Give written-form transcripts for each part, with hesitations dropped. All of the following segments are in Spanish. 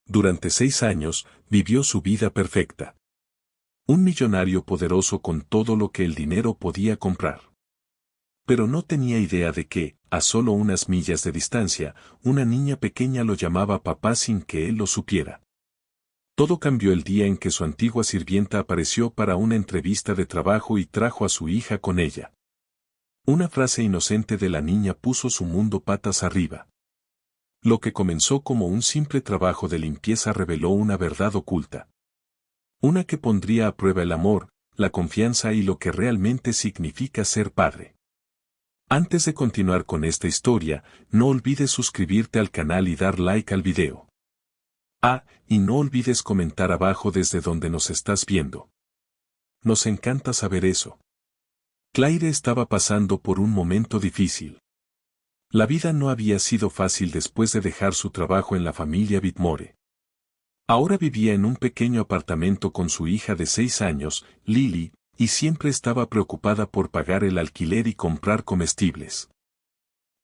Durante 6 años, vivió su vida perfecta. Un millonario poderoso con todo lo que el dinero podía comprar. Pero no tenía idea de que, a solo unas millas de distancia, una niña pequeña lo llamaba papá sin que él lo supiera. Todo cambió el día en que su antigua sirvienta apareció para una entrevista de trabajo y trajo a su hija con ella. Una frase inocente de la niña puso su mundo patas arriba. Lo que comenzó como un simple trabajo de limpieza reveló una verdad oculta. Una que pondría a prueba el amor, la confianza y lo que realmente significa ser padre. Antes de continuar con esta historia, no olvides suscribirte al canal y dar like al video. Y no olvides comentar abajo desde donde nos estás viendo. Nos encanta saber eso. Claire estaba pasando por un momento difícil. La vida no había sido fácil después de dejar su trabajo en la familia Whitmore. Ahora vivía en un pequeño apartamento con su hija de 6 años, Lily, y siempre estaba preocupada por pagar el alquiler y comprar comestibles.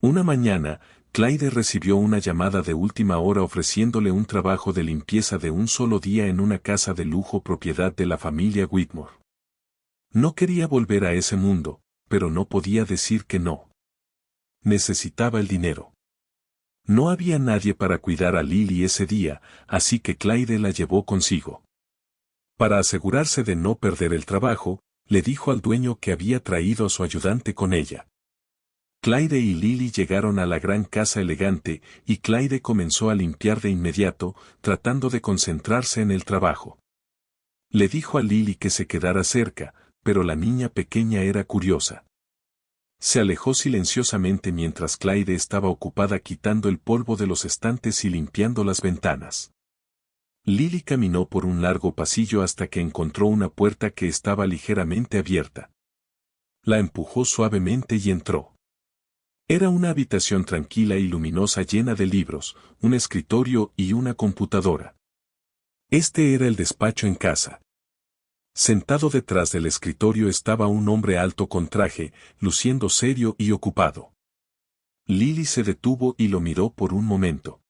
Una mañana, Claire recibió una llamada de última hora ofreciéndole un trabajo de limpieza de un solo día en una casa de lujo propiedad de la familia Whitmore. No quería volver a ese mundo, pero no podía decir que no. Necesitaba el dinero. No había nadie para cuidar a Lily ese día, así que Claire la llevó consigo. Para asegurarse de no perder el trabajo, le dijo al dueño que había traído a su ayudante con ella. Claire y Lily llegaron a la gran casa elegante, y Claire comenzó a limpiar de inmediato, tratando de concentrarse en el trabajo. Le dijo a Lily que se quedara cerca, pero la niña pequeña era curiosa. Se alejó silenciosamente mientras Claire estaba ocupada quitando el polvo de los estantes y limpiando las ventanas. Lily caminó por un largo pasillo hasta que encontró una puerta que estaba ligeramente abierta. La empujó suavemente y entró. Era una habitación tranquila y luminosa llena de libros, un escritorio y una computadora. Este era el despacho en casa. Sentado detrás del escritorio estaba un hombre alto con traje, luciendo serio y ocupado. Lily se detuvo y lo miró por un momento.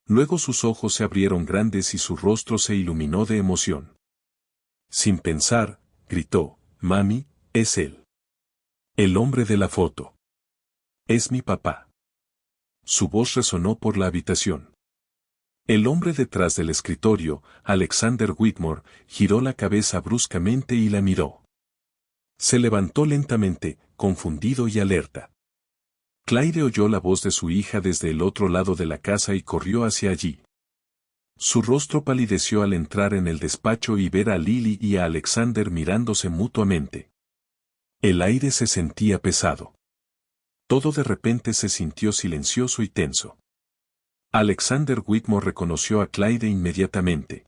Luego sus ojos se abrieron grandes y su rostro se iluminó de emoción. Sin pensar, gritó, «Mami, es él. El hombre de la foto. Es mi papá». Su voz resonó por la habitación. El hombre detrás del escritorio, Alexander Whitmore, giró la cabeza bruscamente y la miró. Se levantó lentamente, confundido y alerta. Claire oyó la voz de su hija desde el otro lado de la casa y corrió hacia allí. Su rostro palideció al entrar en el despacho y ver a Lily y a Alexander mirándose mutuamente. El aire se sentía pesado. Todo de repente se sintió silencioso y tenso. Alexander Whitmore reconoció a Claire inmediatamente.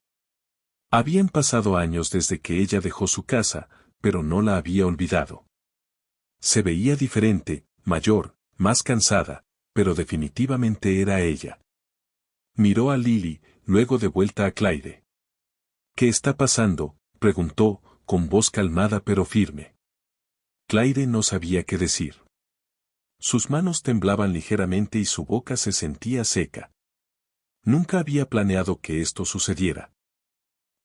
Habían pasado años desde que ella dejó su casa, pero no la había olvidado. Se veía diferente, mayor, más cansada, pero definitivamente era ella. Miró a Lily, luego de vuelta a Claire. «¿Qué está pasando?», preguntó, con voz calmada pero firme. Claire no sabía qué decir. Sus manos temblaban ligeramente y su boca se sentía seca. Nunca había planeado que esto sucediera.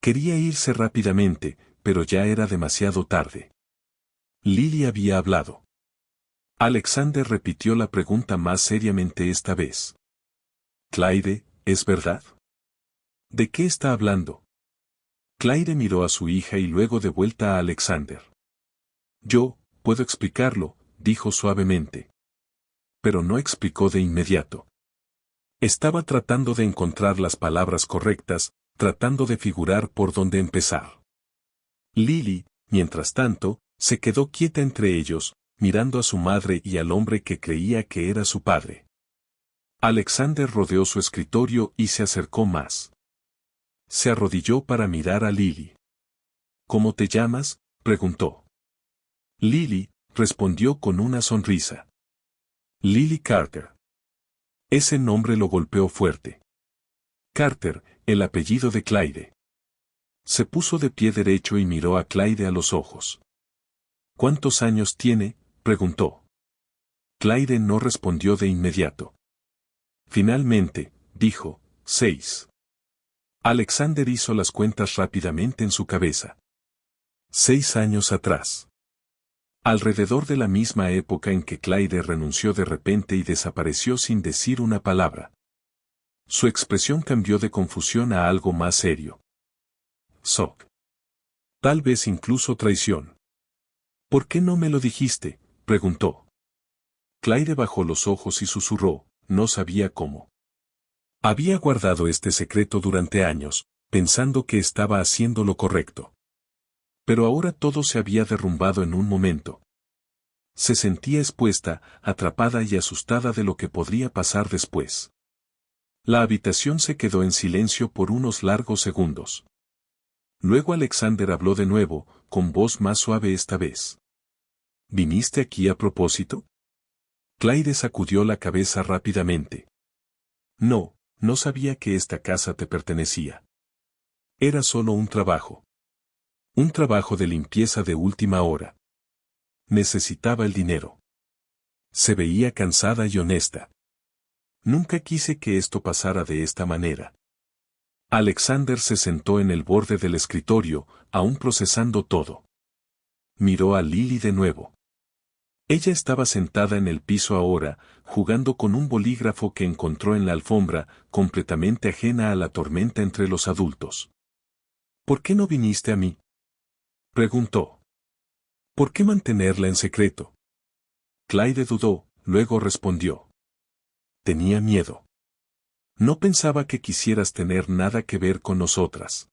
Quería irse rápidamente, pero ya era demasiado tarde. Lily había hablado. Alexander repitió la pregunta más seriamente esta vez. «Claire, ¿es verdad? ¿De qué está hablando?». Claire miró a su hija y luego de vuelta a Alexander. «Yo, puedo explicarlo», dijo suavemente. Pero no explicó de inmediato. Estaba tratando de encontrar las palabras correctas, tratando de figurar por dónde empezar. Lily, mientras tanto, se quedó quieta entre ellos, mirando a su madre y al hombre que creía que era su padre. Alexander rodeó su escritorio y se acercó más. Se arrodilló para mirar a Lily. «¿Cómo te llamas?», preguntó. Lily, respondió con una sonrisa. «Lily Carter». Ese nombre lo golpeó fuerte. Carter, el apellido de Claire. Se puso de pie derecho y miró a Claire a los ojos. «¿Cuántos años tiene?», preguntó. Claire no respondió de inmediato. Finalmente, dijo, 6. Alexander hizo las cuentas rápidamente en su cabeza. 6 años atrás. Alrededor de la misma época en que Clyde renunció de repente y desapareció sin decir una palabra. Su expresión cambió de confusión a algo más serio. Shock. Tal vez incluso traición. ¿Por qué no me lo dijiste?, preguntó. Clyde bajó los ojos y susurró, no sabía cómo. Había guardado este secreto durante años, pensando que estaba haciendo lo correcto. Pero ahora todo se había derrumbado en un momento. Se sentía expuesta, atrapada y asustada de lo que podría pasar después. La habitación se quedó en silencio por unos largos segundos. Luego Alexander habló de nuevo, con voz más suave esta vez. ¿Viniste aquí a propósito? Clyde sacudió la cabeza rápidamente. No, no sabía que esta casa te pertenecía. Era solo un trabajo. Un trabajo de limpieza de última hora. Necesitaba el dinero. Se veía cansada y honesta. Nunca quise que esto pasara de esta manera. Alexander se sentó en el borde del escritorio, aún procesando todo. Miró a Lily de nuevo. Ella estaba sentada en el piso ahora, jugando con un bolígrafo que encontró en la alfombra, completamente ajena a la tormenta entre los adultos. ¿Por qué no viniste a mí?, preguntó. ¿Por qué mantenerla en secreto? Clyde dudó, luego respondió. Tenía miedo. No pensaba que quisieras tener nada que ver con nosotras.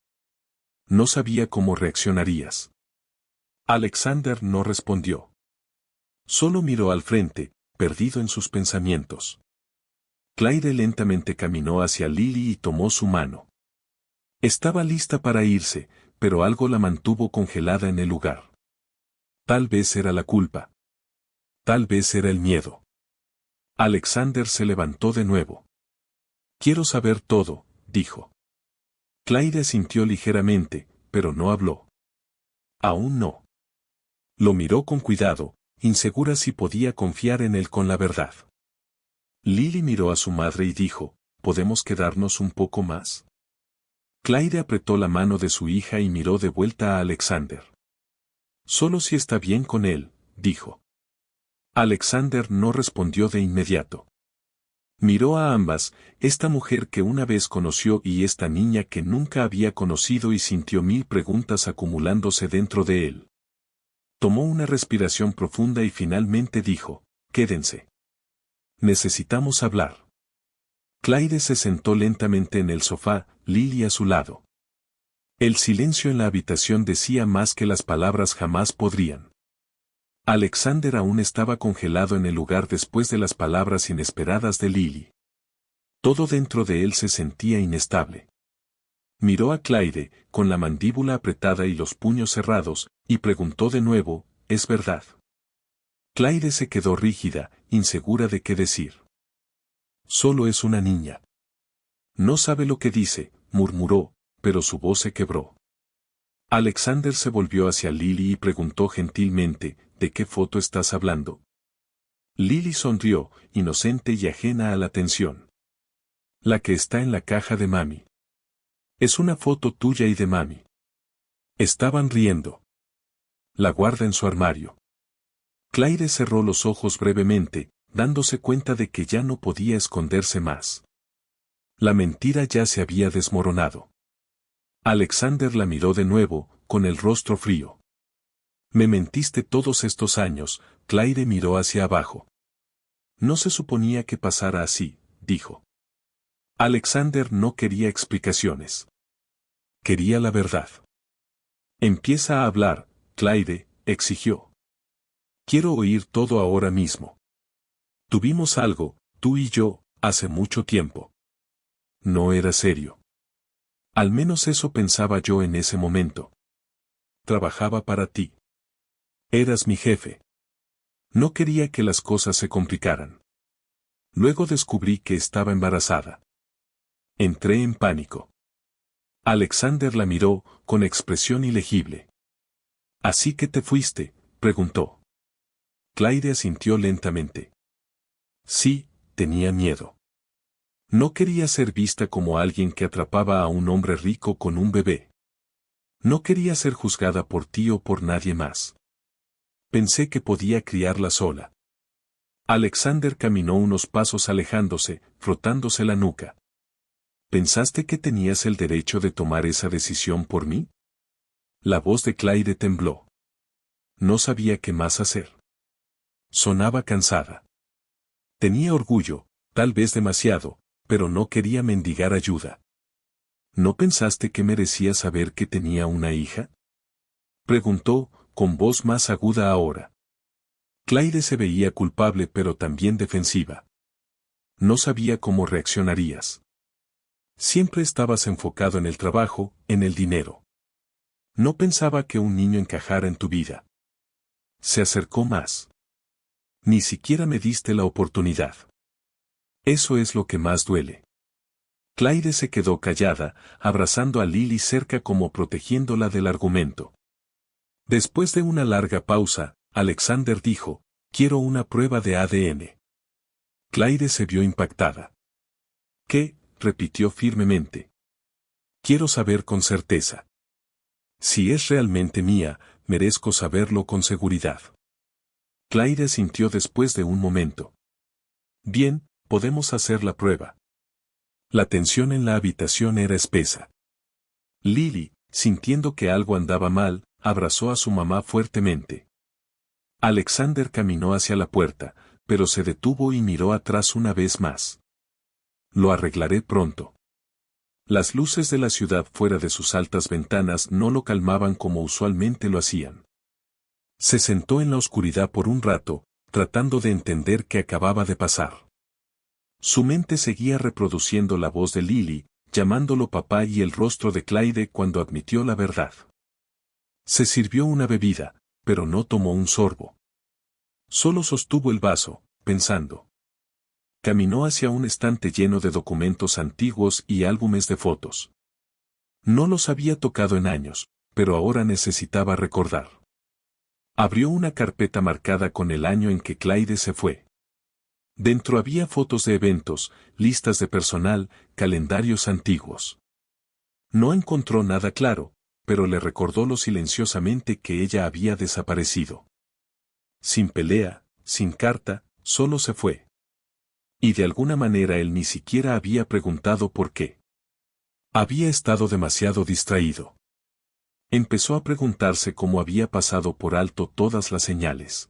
No sabía cómo reaccionarías. Alexander no respondió. Solo miró al frente, perdido en sus pensamientos. Clyde lentamente caminó hacia Lily y tomó su mano. Estaba lista para irse, pero algo la mantuvo congelada en el lugar. Tal vez era la culpa. Tal vez era el miedo. Alexander se levantó de nuevo. Quiero saber todo, dijo. Clyde asintió ligeramente, pero no habló. Aún no. Lo miró con cuidado, insegura si podía confiar en él con la verdad. Lily miró a su madre y dijo, ¿podemos quedarnos un poco más? Clyde apretó la mano de su hija y miró de vuelta a Alexander. Solo si está bien con él, dijo. Alexander no respondió de inmediato. Miró a ambas, esta mujer que una vez conoció y esta niña que nunca había conocido y sintió 1000 preguntas acumulándose dentro de él. Tomó una respiración profunda y finalmente dijo, quédense. Necesitamos hablar. Clyde se sentó lentamente en el sofá, Lily a su lado. El silencio en la habitación decía más que las palabras jamás podrían. Alexander aún estaba congelado en el lugar después de las palabras inesperadas de Lily. Todo dentro de él se sentía inestable. Miró a Clyde, con la mandíbula apretada y los puños cerrados, y preguntó de nuevo, ¿es verdad? Clyde se quedó rígida, insegura de qué decir. Solo es una niña. No sabe lo que dice, murmuró, pero su voz se quebró. Alexander se volvió hacia Lily y preguntó gentilmente, ¿de qué foto estás hablando? Lily sonrió, inocente y ajena a la tensión. La que está en la caja de mami. Es una foto tuya y de mami. Estaban riendo. La guarda en su armario. Clyde cerró los ojos brevemente, dándose cuenta de que ya no podía esconderse más. La mentira ya se había desmoronado. Alexander la miró de nuevo, con el rostro frío. Me mentiste todos estos años, Clyde miró hacia abajo. No se suponía que pasara así, dijo. Alexander no quería explicaciones. Quería la verdad. Empieza a hablar, Clyde, exigió. Quiero oír todo ahora mismo. Tuvimos algo, tú y yo, hace mucho tiempo. No era serio. Al menos eso pensaba yo en ese momento. Trabajaba para ti. Eras mi jefe. No quería que las cosas se complicaran. Luego descubrí que estaba embarazada. Entré en pánico. Alexander la miró, con expresión ilegible. ¿Así que te fuiste?, preguntó. Clyde asintió lentamente. Sí, tenía miedo. No quería ser vista como alguien que atrapaba a un hombre rico con un bebé. No quería ser juzgada por ti o por nadie más. Pensé que podía criarla sola. Alexander caminó unos pasos alejándose, frotándose la nuca. ¿Pensaste que tenías el derecho de tomar esa decisión por mí? La voz de Claire tembló. No sabía qué más hacer. Sonaba cansada. Tenía orgullo, tal vez demasiado, pero no quería mendigar ayuda. ¿No pensaste que merecía saber que tenía una hija? Preguntó, con voz más aguda ahora. Claire se veía culpable pero también defensiva. No sabía cómo reaccionarías. Siempre estabas enfocado en el trabajo, en el dinero. No pensaba que un niño encajara en tu vida. Se acercó más. Ni siquiera me diste la oportunidad. Eso es lo que más duele. Claire se quedó callada, abrazando a Lily cerca como protegiéndola del argumento. Después de una larga pausa, Alexander dijo, quiero una prueba de ADN. Claire se vio impactada. ¿Qué? Repitió firmemente. Quiero saber con certeza. Si es realmente mía, merezco saberlo con seguridad. Claire sintió después de un momento. Bien, podemos hacer la prueba. La tensión en la habitación era espesa. Lily, sintiendo que algo andaba mal, abrazó a su mamá fuertemente. Alexander caminó hacia la puerta, pero se detuvo y miró atrás una vez más. Lo arreglaré pronto. Las luces de la ciudad fuera de sus altas ventanas no lo calmaban como usualmente lo hacían. Se sentó en la oscuridad por un rato, tratando de entender qué acababa de pasar. Su mente seguía reproduciendo la voz de Lily, llamándolo papá y el rostro de Claire cuando admitió la verdad. Se sirvió una bebida, pero no tomó un sorbo. Solo sostuvo el vaso, pensando. Caminó hacia un estante lleno de documentos antiguos y álbumes de fotos. No los había tocado en años, pero ahora necesitaba recordar. Abrió una carpeta marcada con el año en que Claire se fue. Dentro había fotos de eventos, listas de personal, calendarios antiguos. No encontró nada claro, pero le recordó lo silenciosamente que ella había desaparecido. Sin pelea, sin carta, solo se fue. Y de alguna manera él ni siquiera había preguntado por qué. Había estado demasiado distraído. Empezó a preguntarse cómo había pasado por alto todas las señales.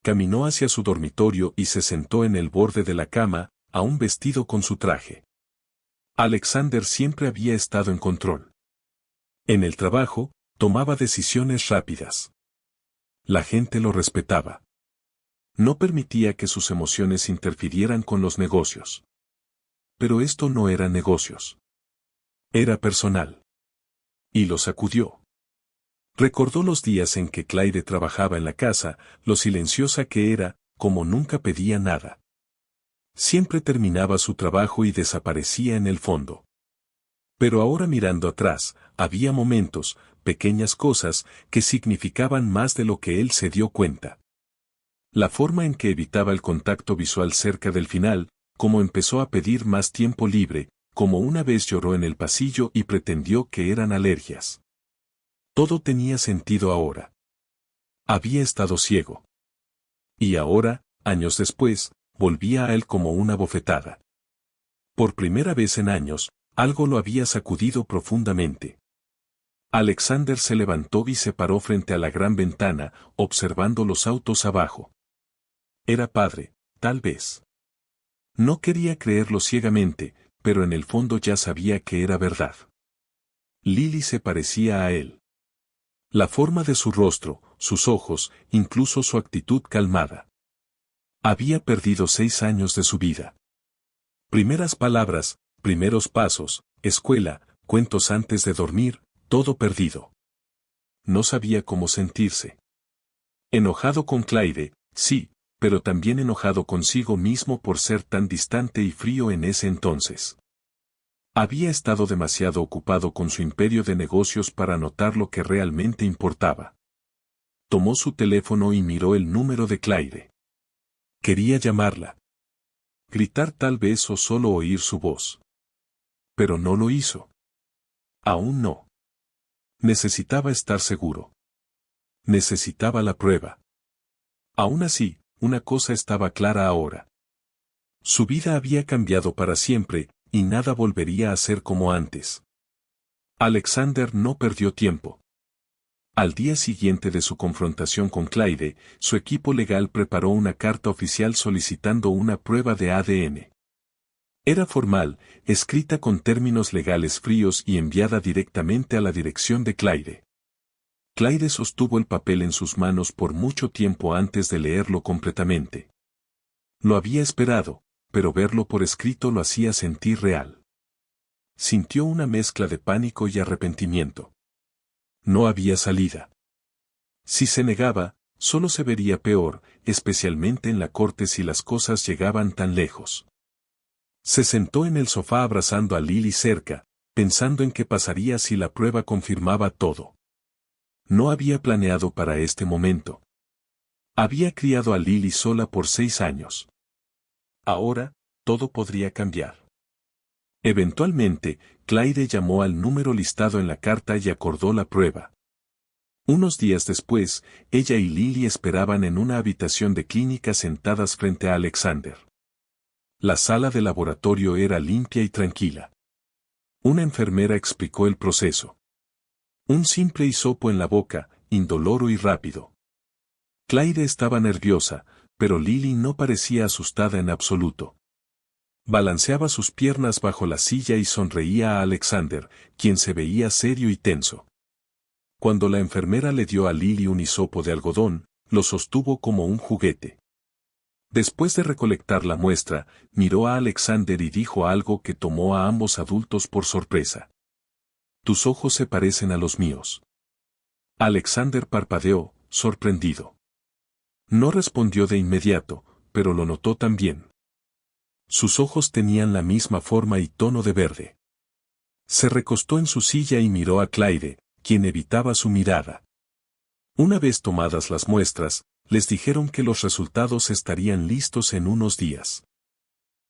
Caminó hacia su dormitorio y se sentó en el borde de la cama, aún vestido con su traje. Alexander siempre había estado en control. En el trabajo, tomaba decisiones rápidas. La gente lo respetaba. No permitía que sus emociones interfirieran con los negocios. Pero esto no era negocios. Era personal. Y lo sacudió. Recordó los días en que Claire trabajaba en la casa, lo silenciosa que era, como nunca pedía nada. Siempre terminaba su trabajo y desaparecía en el fondo. Pero ahora mirando atrás, había momentos, pequeñas cosas, que significaban más de lo que él se dio cuenta. La forma en que evitaba el contacto visual cerca del final, como empezó a pedir más tiempo libre, como una vez lloró en el pasillo y pretendió que eran alergias. Todo tenía sentido ahora. Había estado ciego. Y ahora, años después, volvía a él como una bofetada. Por primera vez en años, algo lo había sacudido profundamente. Alexander se levantó y se paró frente a la gran ventana, observando los autos abajo. Era padre, tal vez. No quería creerlo ciegamente, pero en el fondo ya sabía que era verdad. Lily se parecía a él. La forma de su rostro, sus ojos, incluso su actitud calmada. Había perdido 6 años de su vida. Primeras palabras, primeros pasos, escuela, cuentos antes de dormir, todo perdido. No sabía cómo sentirse. Enojado con Claire, sí, pero también enojado consigo mismo por ser tan distante y frío en ese entonces. Había estado demasiado ocupado con su imperio de negocios para notar lo que realmente importaba. Tomó su teléfono y miró el número de Claire. Quería llamarla. gritar tal vez o solo oír su voz. Pero no lo hizo. Aún no. Necesitaba estar seguro. Necesitaba la prueba. Aún así, una cosa estaba clara ahora. Su vida había cambiado para siempre, y nada volvería a ser como antes. Alexander no perdió tiempo. Al día siguiente de su confrontación con Clyde, su equipo legal preparó una carta oficial solicitando una prueba de ADN. Era formal, escrita con términos legales fríos y enviada directamente a la dirección de Clyde. Clyde sostuvo el papel en sus manos por mucho tiempo antes de leerlo completamente. Lo había esperado, pero verlo por escrito lo hacía sentir real. Sintió una mezcla de pánico y arrepentimiento. No había salida. Si se negaba, solo se vería peor, especialmente en la corte si las cosas llegaban tan lejos. Se sentó en el sofá abrazando a Lily cerca, pensando en qué pasaría si la prueba confirmaba todo. No había planeado para este momento. Había criado a Lily sola por 6 años. Ahora, todo podría cambiar. Eventualmente, Clyde llamó al número listado en la carta y acordó la prueba. Unos días después, ella y Lily esperaban en una habitación de clínica sentadas frente a Alexander. La sala de laboratorio era limpia y tranquila. Una enfermera explicó el proceso. Un simple hisopo en la boca, indoloro y rápido. Clyde estaba nerviosa, pero Lily no parecía asustada en absoluto. Balanceaba sus piernas bajo la silla y sonreía a Alexander, quien se veía serio y tenso. Cuando la enfermera le dio a Lily un hisopo de algodón, lo sostuvo como un juguete. Después de recolectar la muestra, miró a Alexander y dijo algo que tomó a ambos adultos por sorpresa. «Tus ojos se parecen a los míos». Alexander parpadeó, sorprendido. No respondió de inmediato, pero lo notó también. Sus ojos tenían la misma forma y tono de verde. Se recostó en su silla y miró a Clyde, quien evitaba su mirada. Una vez tomadas las muestras, les dijeron que los resultados estarían listos en unos días.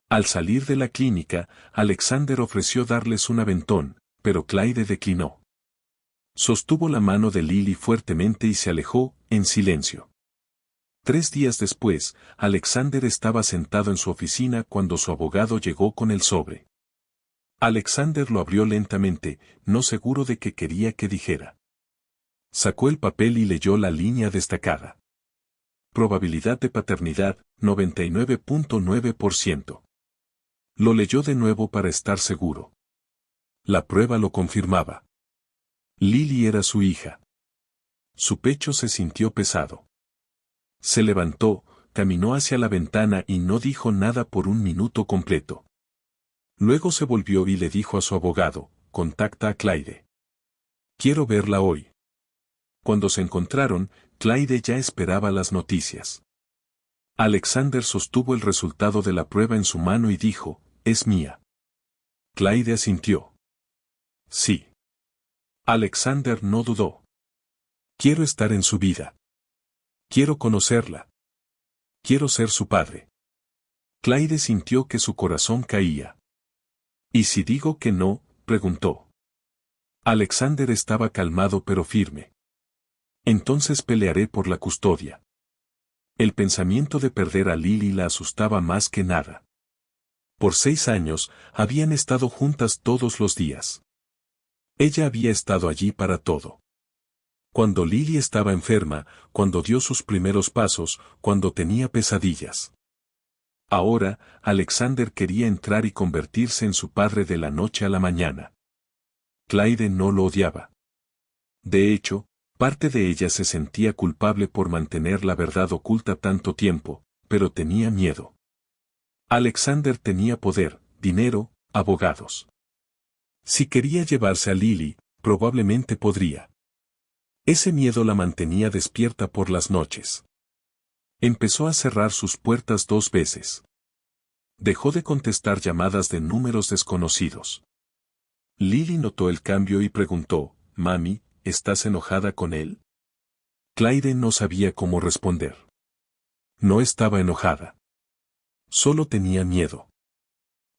Al salir de la clínica, Alexander ofreció darles un aventón, pero Clyde declinó. Sostuvo la mano de Lily fuertemente y se alejó, en silencio. 3 días después, Alexander estaba sentado en su oficina cuando su abogado llegó con el sobre. Alexander lo abrió lentamente, no seguro de qué quería que dijera. Sacó el papel y leyó la línea destacada. Probabilidad de paternidad, 99.9%. Lo leyó de nuevo para estar seguro. La prueba lo confirmaba. Lily era su hija. Su pecho se sintió pesado. Se levantó, caminó hacia la ventana y no dijo nada por un minuto completo. Luego se volvió y le dijo a su abogado, «Contacta a Clyde. Quiero verla hoy». Cuando se encontraron, Clyde ya esperaba las noticias. Alexander sostuvo el resultado de la prueba en su mano y dijo, «Es mía». Clyde asintió. «Sí». Alexander no dudó. «Quiero estar en su vida. Quiero conocerla. Quiero ser su padre». Clyde sintió que su corazón caía. «¿Y si digo que no?», preguntó. Alexander estaba calmado pero firme. «Entonces pelearé por la custodia». El pensamiento de perder a Lily la asustaba más que nada. Por 6 años, habían estado juntas todos los días. Ella había estado allí para todo. Cuando Lily estaba enferma, cuando dio sus primeros pasos, cuando tenía pesadillas. Ahora, Alexander quería entrar y convertirse en su padre de la noche a la mañana. Clyde no lo odiaba. De hecho, parte de ella se sentía culpable por mantener la verdad oculta tanto tiempo, pero tenía miedo. Alexander tenía poder, dinero, abogados. Si quería llevarse a Lily, probablemente podría. Ese miedo la mantenía despierta por las noches. Empezó a cerrar sus puertas 2 veces. Dejó de contestar llamadas de números desconocidos. Lily notó el cambio y preguntó, «Mami, ¿estás enojada con él?». Clyde no sabía cómo responder. No estaba enojada. Solo tenía miedo.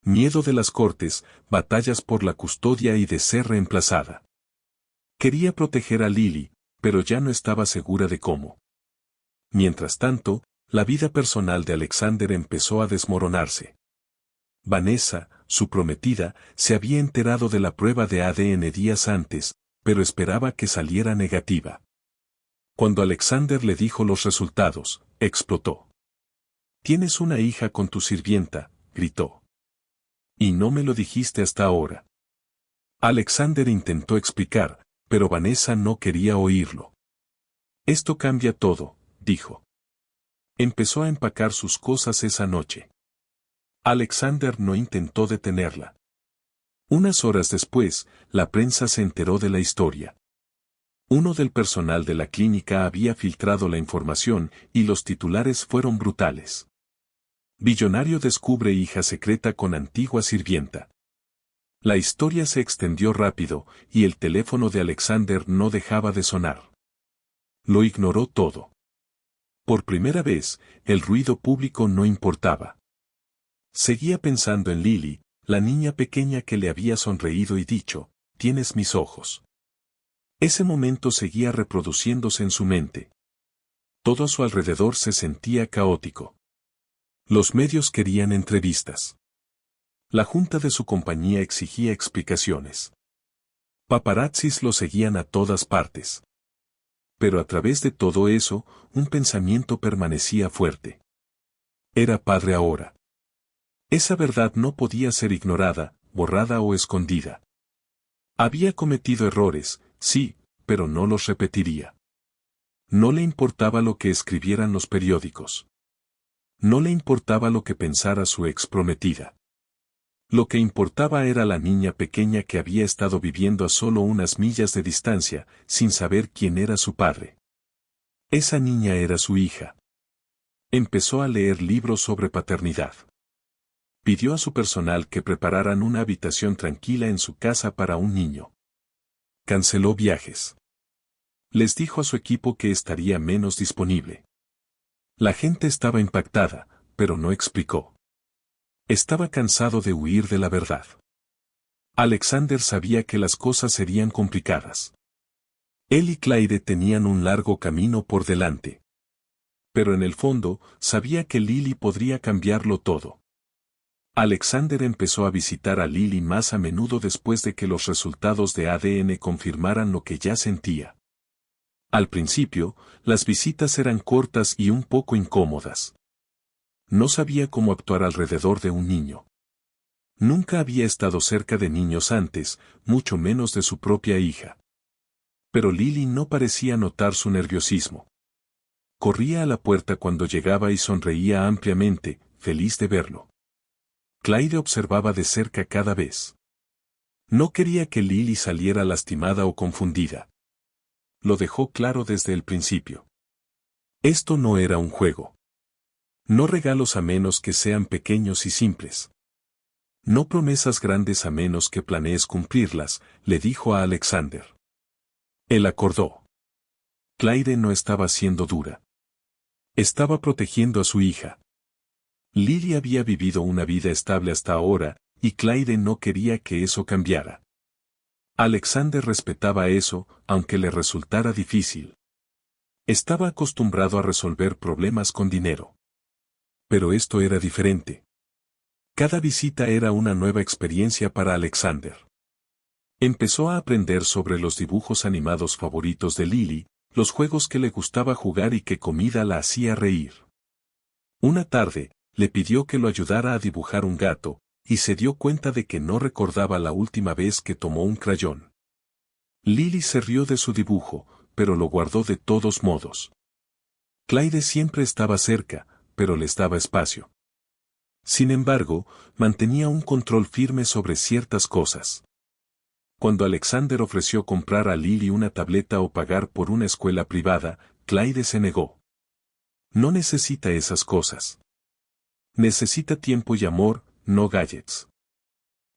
Miedo de las cortes, batallas por la custodia y de ser reemplazada. Quería proteger a Lily, pero ya no estaba segura de cómo. Mientras tanto, la vida personal de Alexander empezó a desmoronarse. Vanessa, su prometida, se había enterado de la prueba de ADN días antes, pero esperaba que saliera negativa. Cuando Alexander le dijo los resultados, explotó. «Tienes una hija con tu sirvienta», gritó. «Y no me lo dijiste hasta ahora». Alexander intentó explicar, pero Vanessa no quería oírlo. «Esto cambia todo», dijo. Empezó a empacar sus cosas esa noche. Alexander no intentó detenerla. Unas horas después, la prensa se enteró de la historia. Uno del personal de la clínica había filtrado la información y los titulares fueron brutales. Billonario descubre hija secreta con antigua sirvienta. La historia se extendió rápido y el teléfono de Alexander no dejaba de sonar. Lo ignoró todo. Por primera vez, el ruido público no importaba. Seguía pensando en Lily, la niña pequeña que le había sonreído y dicho, «Tienes mis ojos». Ese momento seguía reproduciéndose en su mente. Todo a su alrededor se sentía caótico. Los medios querían entrevistas. La junta de su compañía exigía explicaciones. Paparazzis lo seguían a todas partes. Pero a través de todo eso, un pensamiento permanecía fuerte. Era padre ahora. Esa verdad no podía ser ignorada, borrada o escondida. Había cometido errores, sí, pero no los repetiría. No le importaba lo que escribieran los periódicos. No le importaba lo que pensara su ex prometida. Lo que importaba era la niña pequeña que había estado viviendo a solo unas millas de distancia, sin saber quién era su padre. Esa niña era su hija. Empezó a leer libros sobre paternidad. Pidió a su personal que prepararan una habitación tranquila en su casa para un niño. Canceló viajes. Les dijo a su equipo que estaría menos disponible. La gente estaba impactada, pero no explicó. Estaba cansado de huir de la verdad. Alexander sabía que las cosas serían complicadas. Él y Clyde tenían un largo camino por delante. Pero en el fondo, sabía que Lily podría cambiarlo todo. Alexander empezó a visitar a Lily más a menudo después de que los resultados de ADN confirmaran lo que ya sentía. Al principio, las visitas eran cortas y un poco incómodas. No sabía cómo actuar alrededor de un niño. Nunca había estado cerca de niños antes, mucho menos de su propia hija. Pero Lily no parecía notar su nerviosismo. Corría a la puerta cuando llegaba y sonreía ampliamente, feliz de verlo. Clyde observaba de cerca cada vez. No quería que Lily saliera lastimada o confundida. Lo dejó claro desde el principio. Esto no era un juego. No regalos a menos que sean pequeños y simples. No promesas grandes a menos que planees cumplirlas, le dijo a Alexander. Él acordó. Clyde no estaba siendo dura. Estaba protegiendo a su hija. Lily había vivido una vida estable hasta ahora, y Clyde no quería que eso cambiara. Alexander respetaba eso, aunque le resultara difícil. Estaba acostumbrado a resolver problemas con dinero. Pero esto era diferente. Cada visita era una nueva experiencia para Alexander. Empezó a aprender sobre los dibujos animados favoritos de Lily, los juegos que le gustaba jugar y qué comida la hacía reír. Una tarde, le pidió que lo ayudara a dibujar un gato, y se dio cuenta de que no recordaba la última vez que tomó un crayón. Lily se rió de su dibujo, pero lo guardó de todos modos. Clyde siempre estaba cerca, pero les daba espacio. Sin embargo, mantenía un control firme sobre ciertas cosas. Cuando Alexander ofreció comprar a Lily una tableta o pagar por una escuela privada, Clyde se negó. No necesita esas cosas. Necesita tiempo y amor, no gadgets.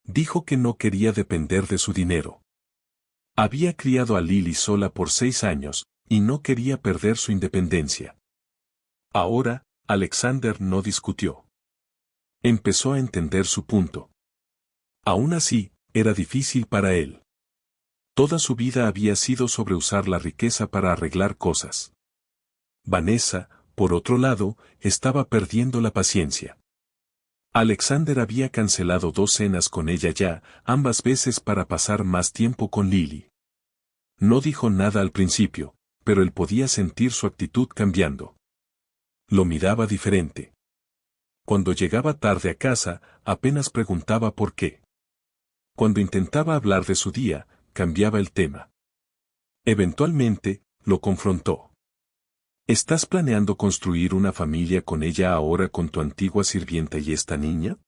Dijo que no quería depender de su dinero. Había criado a Lily sola por 6 años, y no quería perder su independencia. Ahora, Alexander no discutió. Empezó a entender su punto. Aún así, era difícil para él. Toda su vida había sido sobre usar la riqueza para arreglar cosas. Vanessa, por otro lado, estaba perdiendo la paciencia. Alexander había cancelado 2 cenas con ella ya, ambas veces para pasar más tiempo con Lily. No dijo nada al principio, pero él podía sentir su actitud cambiando. Lo miraba diferente. Cuando llegaba tarde a casa, apenas preguntaba por qué. Cuando intentaba hablar de su día, cambiaba el tema. Eventualmente, lo confrontó. ¿Estás planeando construir una familia con ella ahora con tu antigua sirvienta y esta niña?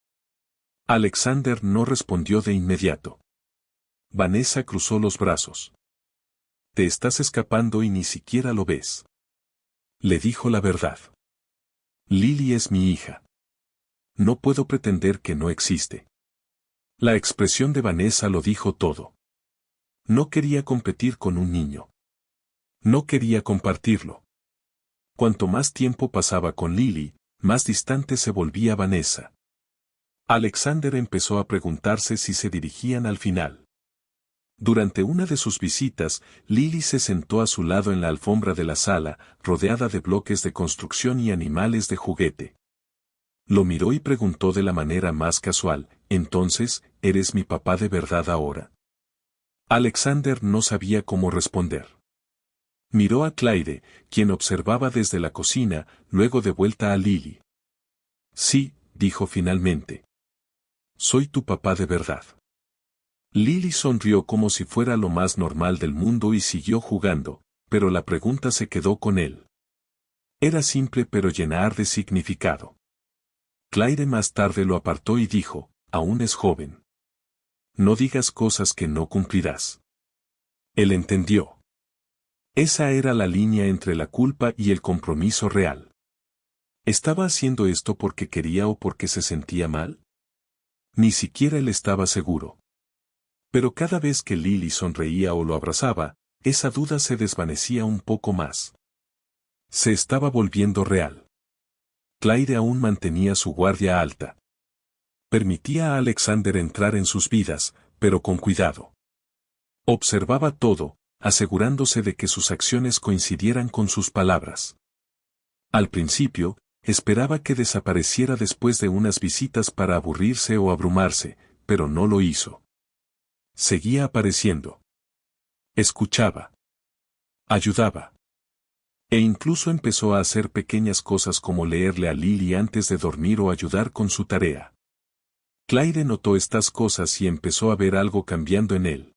Alexander no respondió de inmediato. Vanessa cruzó los brazos. Te estás escapando y ni siquiera lo ves. Le dijo la verdad. Lily es mi hija. No puedo pretender que no existe. La expresión de Vanessa lo dijo todo. No quería competir con un niño. No quería compartirlo. Cuanto más tiempo pasaba con Lily, más distante se volvía Vanessa. Alexander empezó a preguntarse si se dirigían al final. Durante una de sus visitas, Lily se sentó a su lado en la alfombra de la sala, rodeada de bloques de construcción y animales de juguete. Lo miró y preguntó de la manera más casual, «¿Entonces, eres mi papá de verdad ahora?» Alexander no sabía cómo responder. Miró a Claire, quien observaba desde la cocina, luego de vuelta a Lily. «Sí», dijo finalmente. «Soy tu papá de verdad». Lily sonrió como si fuera lo más normal del mundo y siguió jugando, pero la pregunta se quedó con él. Era simple pero llena de significado. Claire más tarde lo apartó y dijo, «Aún es joven. No digas cosas que no cumplirás». Él entendió. Esa era la línea entre la culpa y el compromiso real. ¿Estaba haciendo esto porque quería o porque se sentía mal? Ni siquiera él estaba seguro. Pero cada vez que Lily sonreía o lo abrazaba, esa duda se desvanecía un poco más. Se estaba volviendo real. Claire aún mantenía su guardia alta. Permitía a Alexander entrar en sus vidas, pero con cuidado. Observaba todo, asegurándose de que sus acciones coincidieran con sus palabras. Al principio, esperaba que desapareciera después de unas visitas para aburrirse o abrumarse, pero no lo hizo. Seguía apareciendo. Escuchaba. Ayudaba. E incluso empezó a hacer pequeñas cosas como leerle a Lily antes de dormir o ayudar con su tarea. Claire notó estas cosas y empezó a ver algo cambiando en él.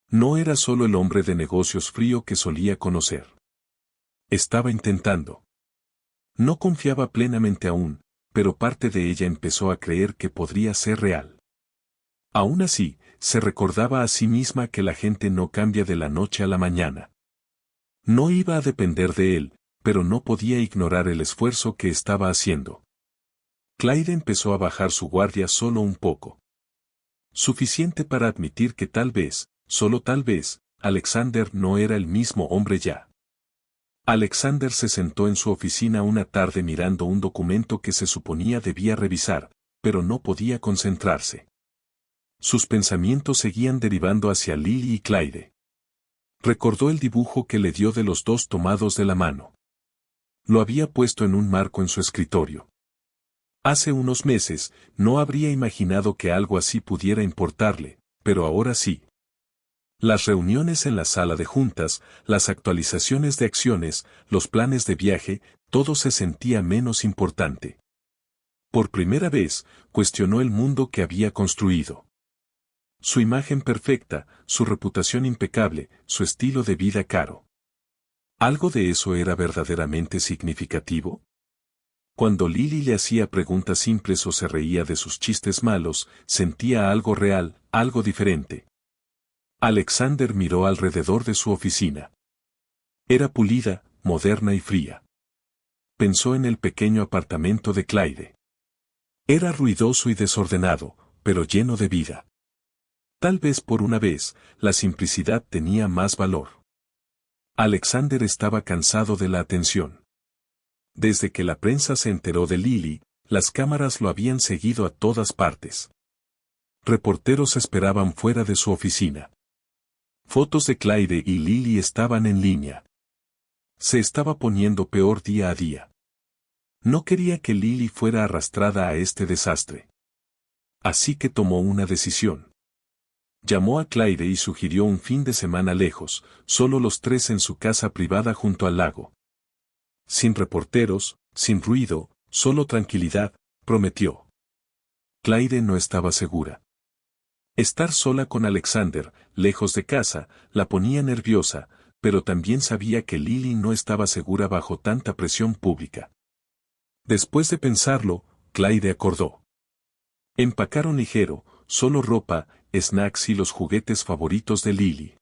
No era solo el hombre de negocios frío que solía conocer. Estaba intentando. No confiaba plenamente aún, pero parte de ella empezó a creer que podría ser real. Aún así, se recordaba a sí misma que la gente no cambia de la noche a la mañana. No iba a depender de él, pero no podía ignorar el esfuerzo que estaba haciendo. Claire empezó a bajar su guardia solo un poco. Suficiente para admitir que tal vez, solo tal vez, Alexander no era el mismo hombre ya. Alexander se sentó en su oficina una tarde mirando un documento que se suponía debía revisar, pero no podía concentrarse. Sus pensamientos seguían derivando hacia Lily y Claire. Recordó el dibujo que le dio de los dos tomados de la mano. Lo había puesto en un marco en su escritorio. Hace unos meses, no habría imaginado que algo así pudiera importarle, pero ahora sí. Las reuniones en la sala de juntas, las actualizaciones de acciones, los planes de viaje, todo se sentía menos importante. Por primera vez, cuestionó el mundo que había construido. Su imagen perfecta, su reputación impecable, su estilo de vida caro. ¿Algo de eso era verdaderamente significativo? Cuando Lily le hacía preguntas simples o se reía de sus chistes malos, sentía algo real, algo diferente. Alexander miró alrededor de su oficina. Era pulida, moderna y fría. Pensó en el pequeño apartamento de Claire. Era ruidoso y desordenado, pero lleno de vida. Tal vez por una vez, la simplicidad tenía más valor. Alexander estaba cansado de la atención. Desde que la prensa se enteró de Lily, las cámaras lo habían seguido a todas partes. Reporteros esperaban fuera de su oficina. Fotos de Clyde y Lily estaban en línea. Se estaba poniendo peor día a día. No quería que Lily fuera arrastrada a este desastre. Así que tomó una decisión. Llamó a Clyde y sugirió un fin de semana lejos, solo los tres en su casa privada junto al lago. Sin reporteros, sin ruido, solo tranquilidad, prometió. Clyde no estaba segura. Estar sola con Alexander, lejos de casa, la ponía nerviosa, pero también sabía que Lily no estaba segura bajo tanta presión pública. Después de pensarlo, Clyde acordó. Empacaron ligero, solo ropa, snacks y los juguetes favoritos de Lily.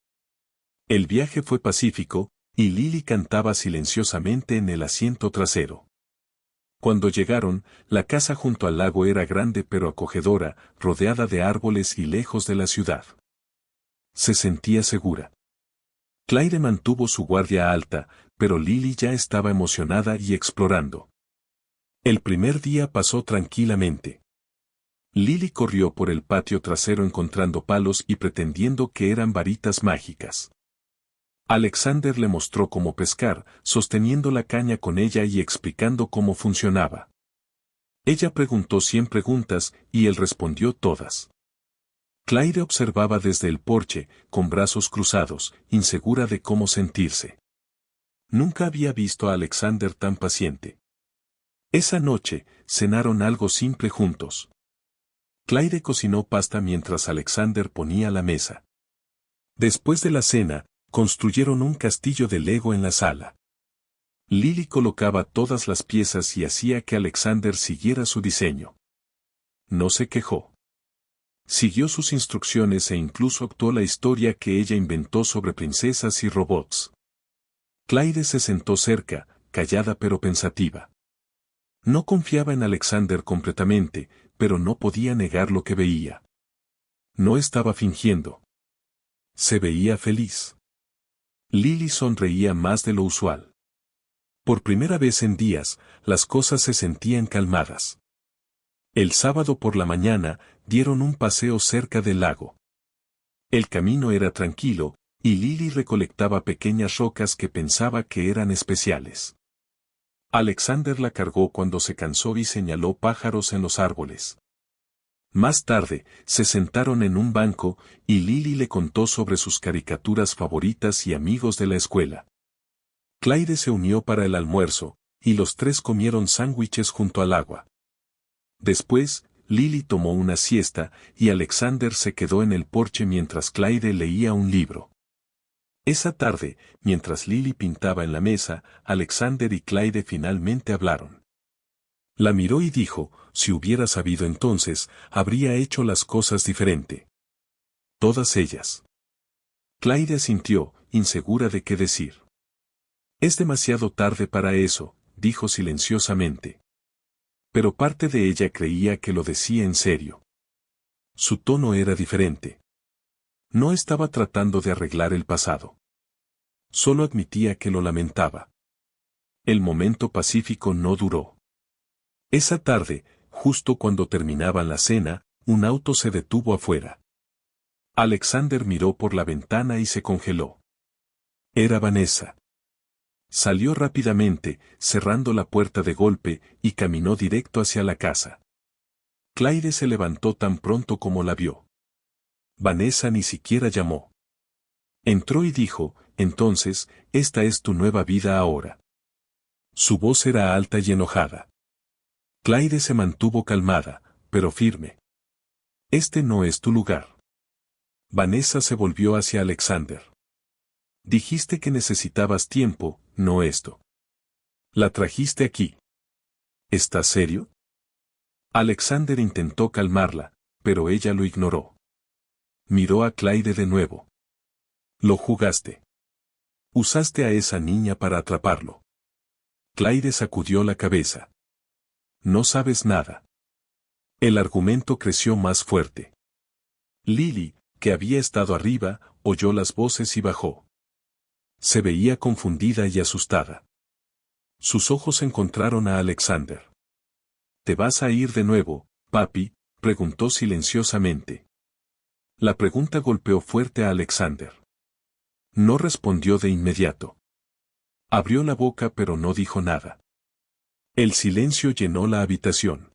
El viaje fue pacífico, y Lily cantaba silenciosamente en el asiento trasero. Cuando llegaron, la casa junto al lago era grande pero acogedora, rodeada de árboles y lejos de la ciudad. Se sentía segura. Clyde mantuvo su guardia alta, pero Lily ya estaba emocionada y explorando. El primer día pasó tranquilamente. Lily corrió por el patio trasero encontrando palos y pretendiendo que eran varitas mágicas. Alexander le mostró cómo pescar, sosteniendo la caña con ella y explicando cómo funcionaba. Ella preguntó 100 preguntas y él respondió todas. Clyde observaba desde el porche, con brazos cruzados, insegura de cómo sentirse. Nunca había visto a Alexander tan paciente. Esa noche, cenaron algo simple juntos. Clyde cocinó pasta mientras Alexander ponía la mesa. Después de la cena, construyeron un castillo de Lego en la sala. Lily colocaba todas las piezas y hacía que Alexander siguiera su diseño. No se quejó. Siguió sus instrucciones e incluso actuó la historia que ella inventó sobre princesas y robots. Clyde se sentó cerca, callada pero pensativa. No confiaba en Alexander completamente, pero no podía negar lo que veía. No estaba fingiendo. Se veía feliz. Lily sonreía más de lo usual. Por primera vez en días, las cosas se sentían calmadas. El sábado por la mañana, dieron un paseo cerca del lago. El camino era tranquilo, y Lily recolectaba pequeñas rocas que pensaba que eran especiales. Alexander la cargó cuando se cansó y señaló pájaros en los árboles. Más tarde, se sentaron en un banco, y Lily le contó sobre sus caricaturas favoritas y amigos de la escuela. Clyde se unió para el almuerzo, y los tres comieron sándwiches junto al agua. Después, Lily tomó una siesta, y Alexander se quedó en el porche mientras Clyde leía un libro. Esa tarde, mientras Lily pintaba en la mesa, Alexander y Clyde finalmente hablaron. La miró y dijo, si hubiera sabido entonces, habría hecho las cosas diferente. Todas ellas. Clyde asintió, insegura de qué decir. Es demasiado tarde para eso, dijo silenciosamente. Pero parte de ella creía que lo decía en serio. Su tono era diferente. No estaba tratando de arreglar el pasado. Solo admitía que lo lamentaba. El momento pacífico no duró. Esa tarde, justo cuando terminaban la cena, un auto se detuvo afuera. Alexander miró por la ventana y se congeló. Era Vanessa. Salió rápidamente, cerrando la puerta de golpe, y caminó directo hacia la casa. Clyde se levantó tan pronto como la vio. Vanessa ni siquiera llamó. Entró y dijo, entonces, esta es tu nueva vida ahora. Su voz era alta y enojada. Clyde se mantuvo calmada, pero firme. Este no es tu lugar. Vanessa se volvió hacia Alexander. Dijiste que necesitabas tiempo, no esto. La trajiste aquí. ¿Estás serio? Alexander intentó calmarla, pero ella lo ignoró. Miró a Clyde de nuevo. Lo jugaste. Usaste a esa niña para atraparlo. Clyde sacudió la cabeza. No sabes nada. El argumento creció más fuerte. Lily, que había estado arriba, oyó las voces y bajó. Se veía confundida y asustada. Sus ojos encontraron a Alexander. ¿te vas a ir de nuevo, papi?, preguntó silenciosamente. La pregunta golpeó fuerte a Alexander. No respondió de inmediato. Abrió la boca pero no dijo nada. El silencio llenó la habitación.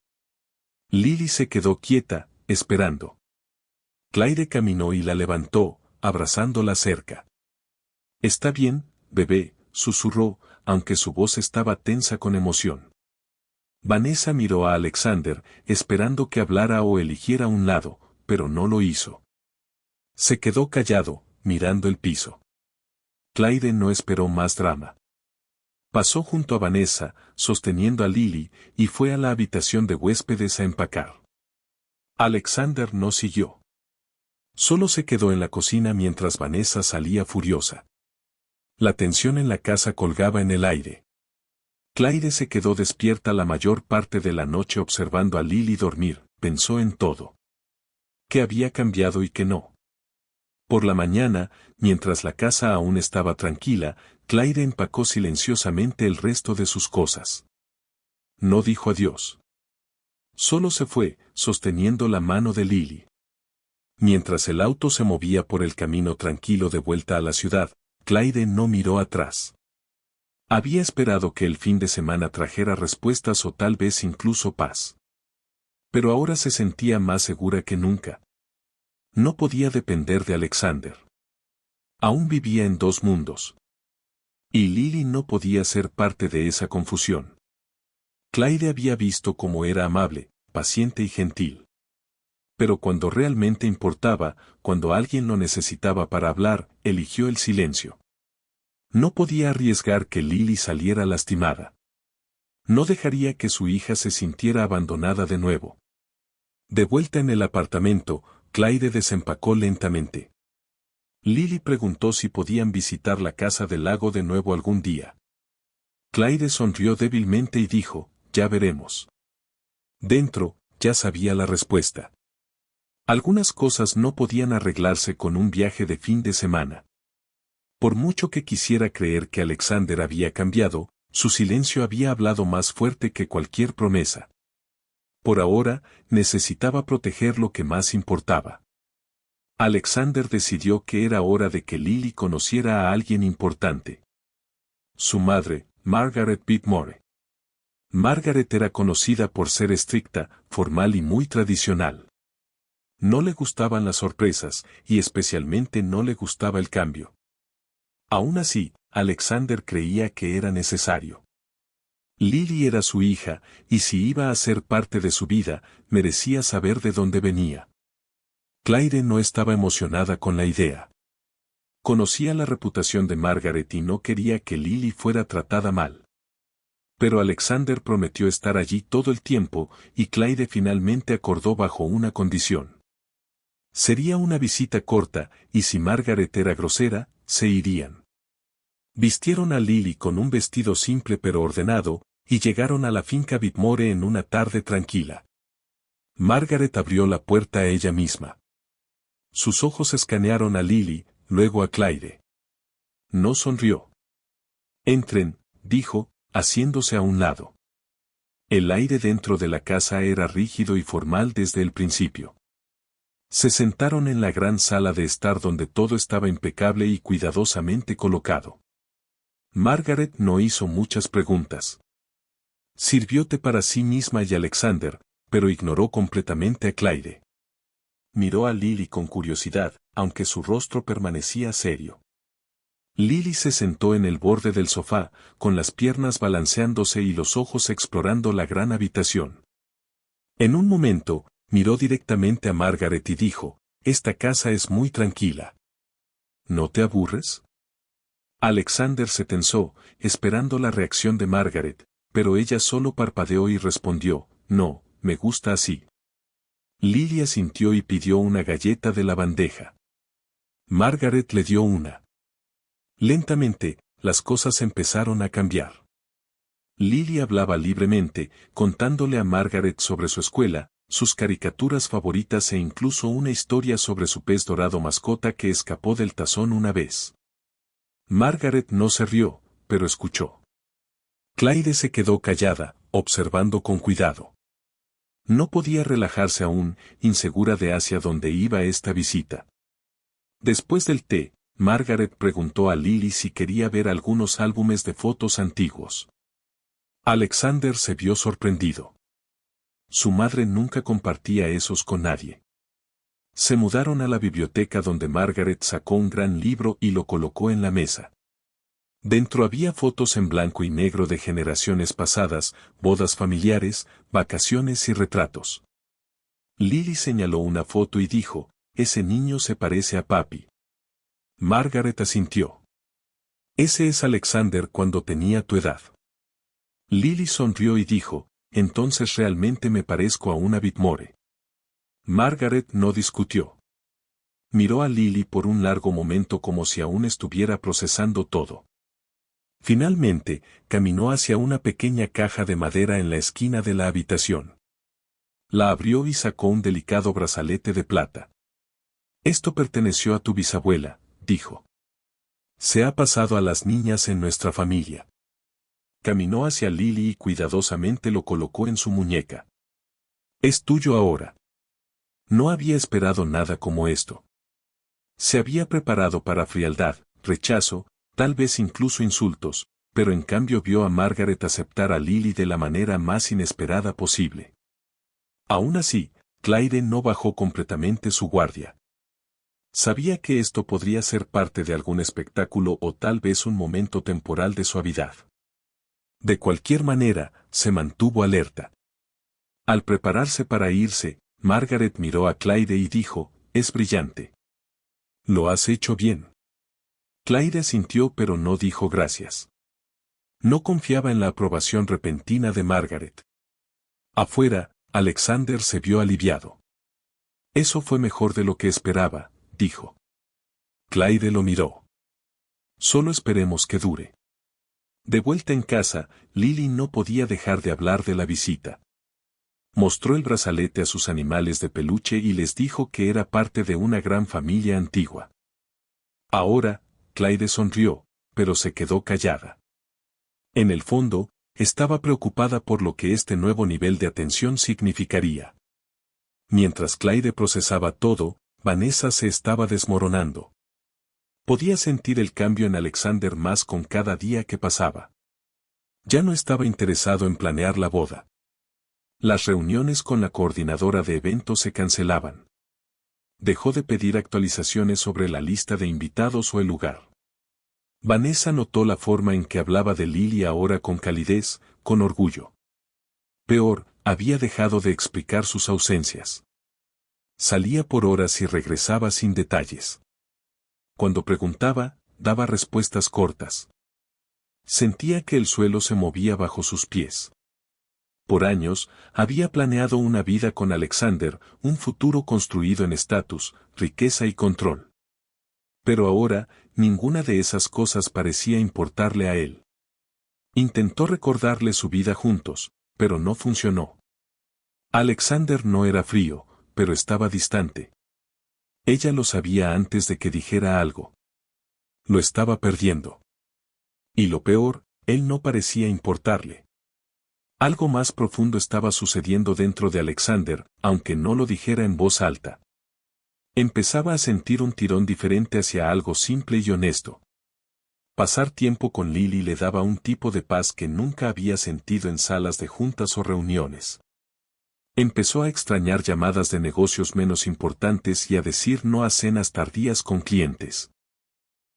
Lily se quedó quieta, esperando. Claire caminó y la levantó, abrazándola cerca. «Está bien, bebé», susurró, aunque su voz estaba tensa con emoción. Vanessa miró a Alexander, esperando que hablara o eligiera un lado, pero no lo hizo. Se quedó callado, mirando el piso. Claire no esperó más drama. Pasó junto a Vanessa, sosteniendo a Lily, y fue a la habitación de huéspedes a empacar. Alexander no siguió. Solo se quedó en la cocina mientras Vanessa salía furiosa. La tensión en la casa colgaba en el aire. Claire se quedó despierta la mayor parte de la noche observando a Lily dormir, pensó en todo. ¿Qué había cambiado y qué no? Por la mañana, mientras la casa aún estaba tranquila, Claire empacó silenciosamente el resto de sus cosas. No dijo adiós. Solo se fue, sosteniendo la mano de Lily. Mientras el auto se movía por el camino tranquilo de vuelta a la ciudad, Claire no miró atrás. Había esperado que el fin de semana trajera respuestas o tal vez incluso paz. Pero ahora se sentía más segura que nunca. No podía depender de Alexander. Aún vivía en dos mundos. Y Lily no podía ser parte de esa confusión. Claire había visto cómo era amable, paciente y gentil. Pero cuando realmente importaba, cuando alguien lo necesitaba para hablar, eligió el silencio. No podía arriesgar que Lily saliera lastimada. No dejaría que su hija se sintiera abandonada de nuevo. De vuelta en el apartamento, Claire desempacó lentamente. Lily preguntó si podían visitar la casa del lago de nuevo algún día. Claire sonrió débilmente y dijo, «Ya veremos». Dentro, ya sabía la respuesta. Algunas cosas no podían arreglarse con un viaje de fin de semana. Por mucho que quisiera creer que Alexander había cambiado, su silencio había hablado más fuerte que cualquier promesa. Por ahora, necesitaba proteger lo que más importaba. Alexander decidió que era hora de que Lily conociera a alguien importante. Su madre, Margaret Whitmore. Margaret era conocida por ser estricta, formal y muy tradicional. No le gustaban las sorpresas, y especialmente no le gustaba el cambio. Aún así, Alexander creía que era necesario. Lily era su hija, y si iba a ser parte de su vida, merecía saber de dónde venía. Claire no estaba emocionada con la idea. Conocía la reputación de Margaret y no quería que Lily fuera tratada mal. Pero Alexander prometió estar allí todo el tiempo, y Claire finalmente acordó bajo una condición. Sería una visita corta, y si Margaret era grosera, se irían. Vistieron a Lily con un vestido simple pero ordenado, y llegaron a la finca Whitmore en una tarde tranquila. Margaret abrió la puerta a ella misma. Sus ojos escanearon a Lily, luego a Claire. No sonrió. «Entren», dijo, haciéndose a un lado. El aire dentro de la casa era rígido y formal desde el principio. Se sentaron en la gran sala de estar donde todo estaba impecable y cuidadosamente colocado. Margaret no hizo muchas preguntas. Sirvió té para sí misma y Alexander, pero ignoró completamente a Claire. Miró a Lily con curiosidad, aunque su rostro permanecía serio. Lily se sentó en el borde del sofá, con las piernas balanceándose y los ojos explorando la gran habitación. En un momento, miró directamente a Margaret y dijo, «Esta casa es muy tranquila. ¿No te aburres?». Alexander se tensó, esperando la reacción de Margaret, pero ella solo parpadeó y respondió, «No, me gusta así». Lily asintió y pidió una galleta de la bandeja. Margaret le dio una. Lentamente, las cosas empezaron a cambiar. Lily hablaba libremente, contándole a Margaret sobre su escuela, sus caricaturas favoritas e incluso una historia sobre su pez dorado mascota que escapó del tazón una vez. Margaret no se rió, pero escuchó. Claire se quedó callada, observando con cuidado. No podía relajarse aún, insegura de hacia dónde iba esta visita. Después del té, Margaret preguntó a Lily si quería ver algunos álbumes de fotos antiguos. Alexander se vio sorprendido. Su madre nunca compartía esos con nadie. Se mudaron a la biblioteca donde Margaret sacó un gran libro y lo colocó en la mesa. Dentro había fotos en blanco y negro de generaciones pasadas, bodas familiares, vacaciones y retratos. Lily señaló una foto y dijo, «Ese niño se parece a papi». Margaret asintió. «Ese es Alexander cuando tenía tu edad». Lily sonrió y dijo, «Entonces realmente me parezco a una Whitmore». Margaret no discutió. Miró a Lily por un largo momento como si aún estuviera procesando todo. Finalmente, caminó hacia una pequeña caja de madera en la esquina de la habitación. La abrió y sacó un delicado brazalete de plata. «Esto perteneció a tu bisabuela», dijo. «Se ha pasado a las niñas en nuestra familia». Caminó hacia Lily y cuidadosamente lo colocó en su muñeca. «Es tuyo ahora». No había esperado nada como esto. Se había preparado para frialdad, rechazo, tal vez incluso insultos, pero en cambio vio a Margaret aceptar a Lily de la manera más inesperada posible. Aún así, Clyde no bajó completamente su guardia. Sabía que esto podría ser parte de algún espectáculo o tal vez un momento temporal de suavidad. De cualquier manera, se mantuvo alerta. Al prepararse para irse, Margaret miró a Clyde y dijo, «Es brillante. Lo has hecho bien». Clyde asintió pero no dijo gracias. No confiaba en la aprobación repentina de Margaret. Afuera, Alexander se vio aliviado. «Eso fue mejor de lo que esperaba», dijo. Clyde lo miró. «Solo esperemos que dure». De vuelta en casa, Lily no podía dejar de hablar de la visita. Mostró el brazalete a sus animales de peluche y les dijo que era parte de una gran familia antigua. Ahora, Clyde sonrió, pero se quedó callada. En el fondo, estaba preocupada por lo que este nuevo nivel de atención significaría. Mientras Clyde procesaba todo, Vanessa se estaba desmoronando. Podía sentir el cambio en Alexander más con cada día que pasaba. Ya no estaba interesado en planear la boda. Las reuniones con la coordinadora de eventos se cancelaban. Dejó de pedir actualizaciones sobre la lista de invitados o el lugar. Vanessa notó la forma en que hablaba de Lily ahora con calidez, con orgullo. Peor, había dejado de explicar sus ausencias. Salía por horas y regresaba sin detalles. Cuando preguntaba, daba respuestas cortas. Sentía que el suelo se movía bajo sus pies. Por años, había planeado una vida con Alexander, un futuro construido en estatus, riqueza y control. Pero ahora, ninguna de esas cosas parecía importarle a él. Intentó recordarle su vida juntos, pero no funcionó. Alexander no era frío, pero estaba distante. Ella lo sabía antes de que dijera algo. Lo estaba perdiendo. Y lo peor, él no parecía importarle. Algo más profundo estaba sucediendo dentro de Alexander, aunque no lo dijera en voz alta. Empezaba a sentir un tirón diferente hacia algo simple y honesto. Pasar tiempo con Lily le daba un tipo de paz que nunca había sentido en salas de juntas o reuniones. Empezó a extrañar llamadas de negocios menos importantes y a decir no a cenas tardías con clientes.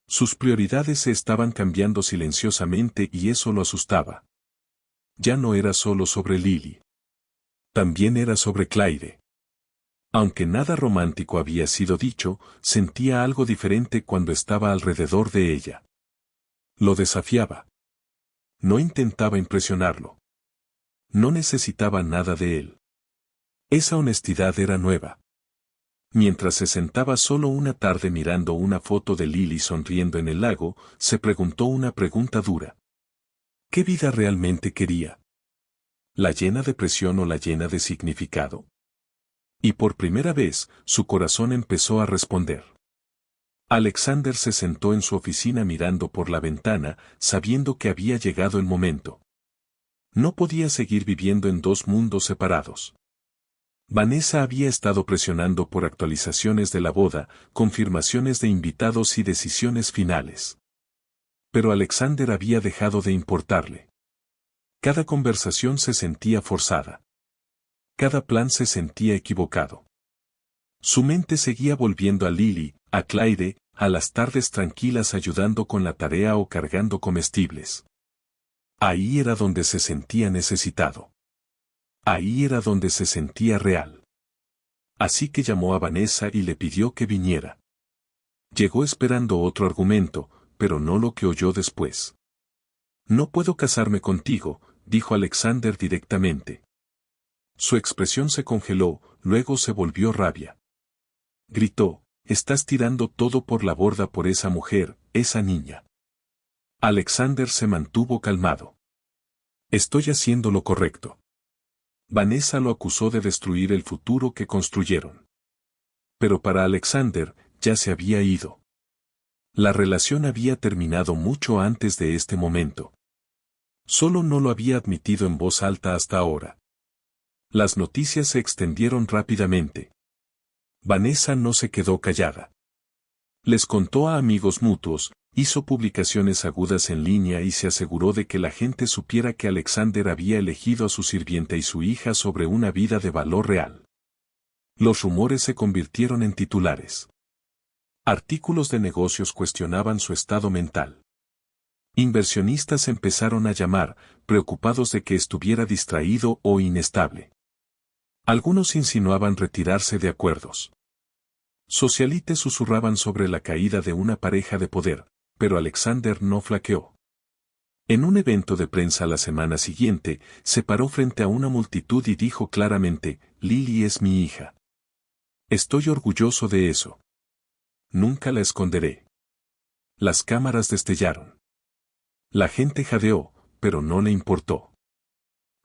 Sus prioridades se estaban cambiando silenciosamente y eso lo asustaba. Ya no era solo sobre Lily. También era sobre Clyde. Aunque nada romántico había sido dicho, sentía algo diferente cuando estaba alrededor de ella. Lo desafiaba. No intentaba impresionarlo. No necesitaba nada de él. Esa honestidad era nueva. Mientras se sentaba solo una tarde mirando una foto de Lily sonriendo en el lago, se preguntó una pregunta dura. ¿Qué vida realmente quería? ¿La llena de presión o la llena de significado? Y por primera vez, su corazón empezó a responder. Alexander se sentó en su oficina mirando por la ventana, sabiendo que había llegado el momento. No podía seguir viviendo en dos mundos separados. Vanessa había estado presionando por actualizaciones de la boda, confirmaciones de invitados y decisiones finales. Pero Alexander había dejado de importarle. Cada conversación se sentía forzada. Cada plan se sentía equivocado. Su mente seguía volviendo a Lily, a Clyde, a las tardes tranquilas ayudando con la tarea o cargando comestibles. Ahí era donde se sentía necesitado. Ahí era donde se sentía real. Así que llamó a Vanessa y le pidió que viniera. Llegó esperando otro argumento, pero no lo que oyó después. No puedo casarme contigo, dijo Alexander directamente. Su expresión se congeló, luego se volvió rabia. Gritó, estás tirando todo por la borda por esa mujer, esa niña. Alexander se mantuvo calmado. Estoy haciendo lo correcto. Vanessa lo acusó de destruir el futuro que construyeron. Pero para Alexander, ya se había ido. La relación había terminado mucho antes de este momento. Solo no lo había admitido en voz alta hasta ahora. Las noticias se extendieron rápidamente. Vanessa no se quedó callada. Les contó a amigos mutuos, hizo publicaciones agudas en línea y se aseguró de que la gente supiera que Alexander había elegido a su sirvienta y su hija sobre una vida de valor real. Los rumores se convirtieron en titulares. Artículos de negocios cuestionaban su estado mental. Inversionistas empezaron a llamar, preocupados de que estuviera distraído o inestable. Algunos insinuaban retirarse de acuerdos. Socialites susurraban sobre la caída de una pareja de poder, pero Alexander no flaqueó. En un evento de prensa la semana siguiente, se paró frente a una multitud y dijo claramente, Lily es mi hija. Estoy orgulloso de eso. Nunca la esconderé. Las cámaras destellaron. La gente jadeó, pero no le importó.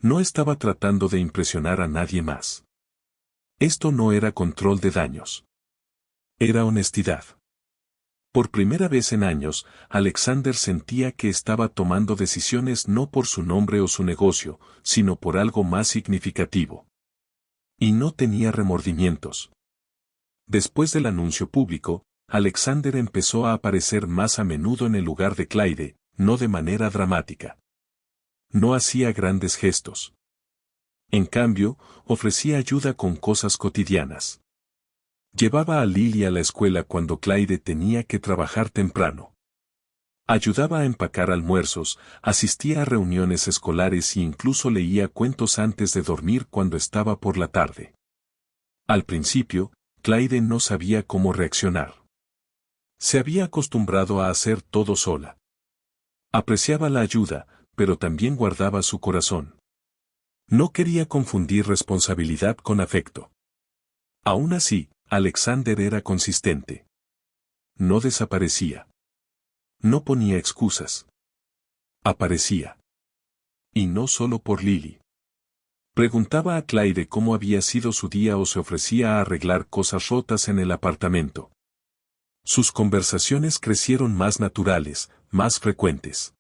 No estaba tratando de impresionar a nadie más. Esto no era control de daños. Era honestidad. Por primera vez en años, Alexander sentía que estaba tomando decisiones no por su nombre o su negocio, sino por algo más significativo. Y no tenía remordimientos. Después del anuncio público, Alexander empezó a aparecer más a menudo en el lugar de Clyde, no de manera dramática. No hacía grandes gestos. En cambio, ofrecía ayuda con cosas cotidianas. Llevaba a Lily a la escuela cuando Clyde tenía que trabajar temprano. Ayudaba a empacar almuerzos, asistía a reuniones escolares e incluso leía cuentos antes de dormir cuando estaba por la tarde. Al principio, Clyde no sabía cómo reaccionar. Se había acostumbrado a hacer todo sola. Apreciaba la ayuda, pero también guardaba su corazón. No quería confundir responsabilidad con afecto. Aún así, Alexander era consistente. No desaparecía. No ponía excusas. Aparecía. Y no solo por Lily. Preguntaba a Clyde cómo había sido su día o se ofrecía a arreglar cosas rotas en el apartamento. Sus conversaciones crecieron más naturales, más frecuentes.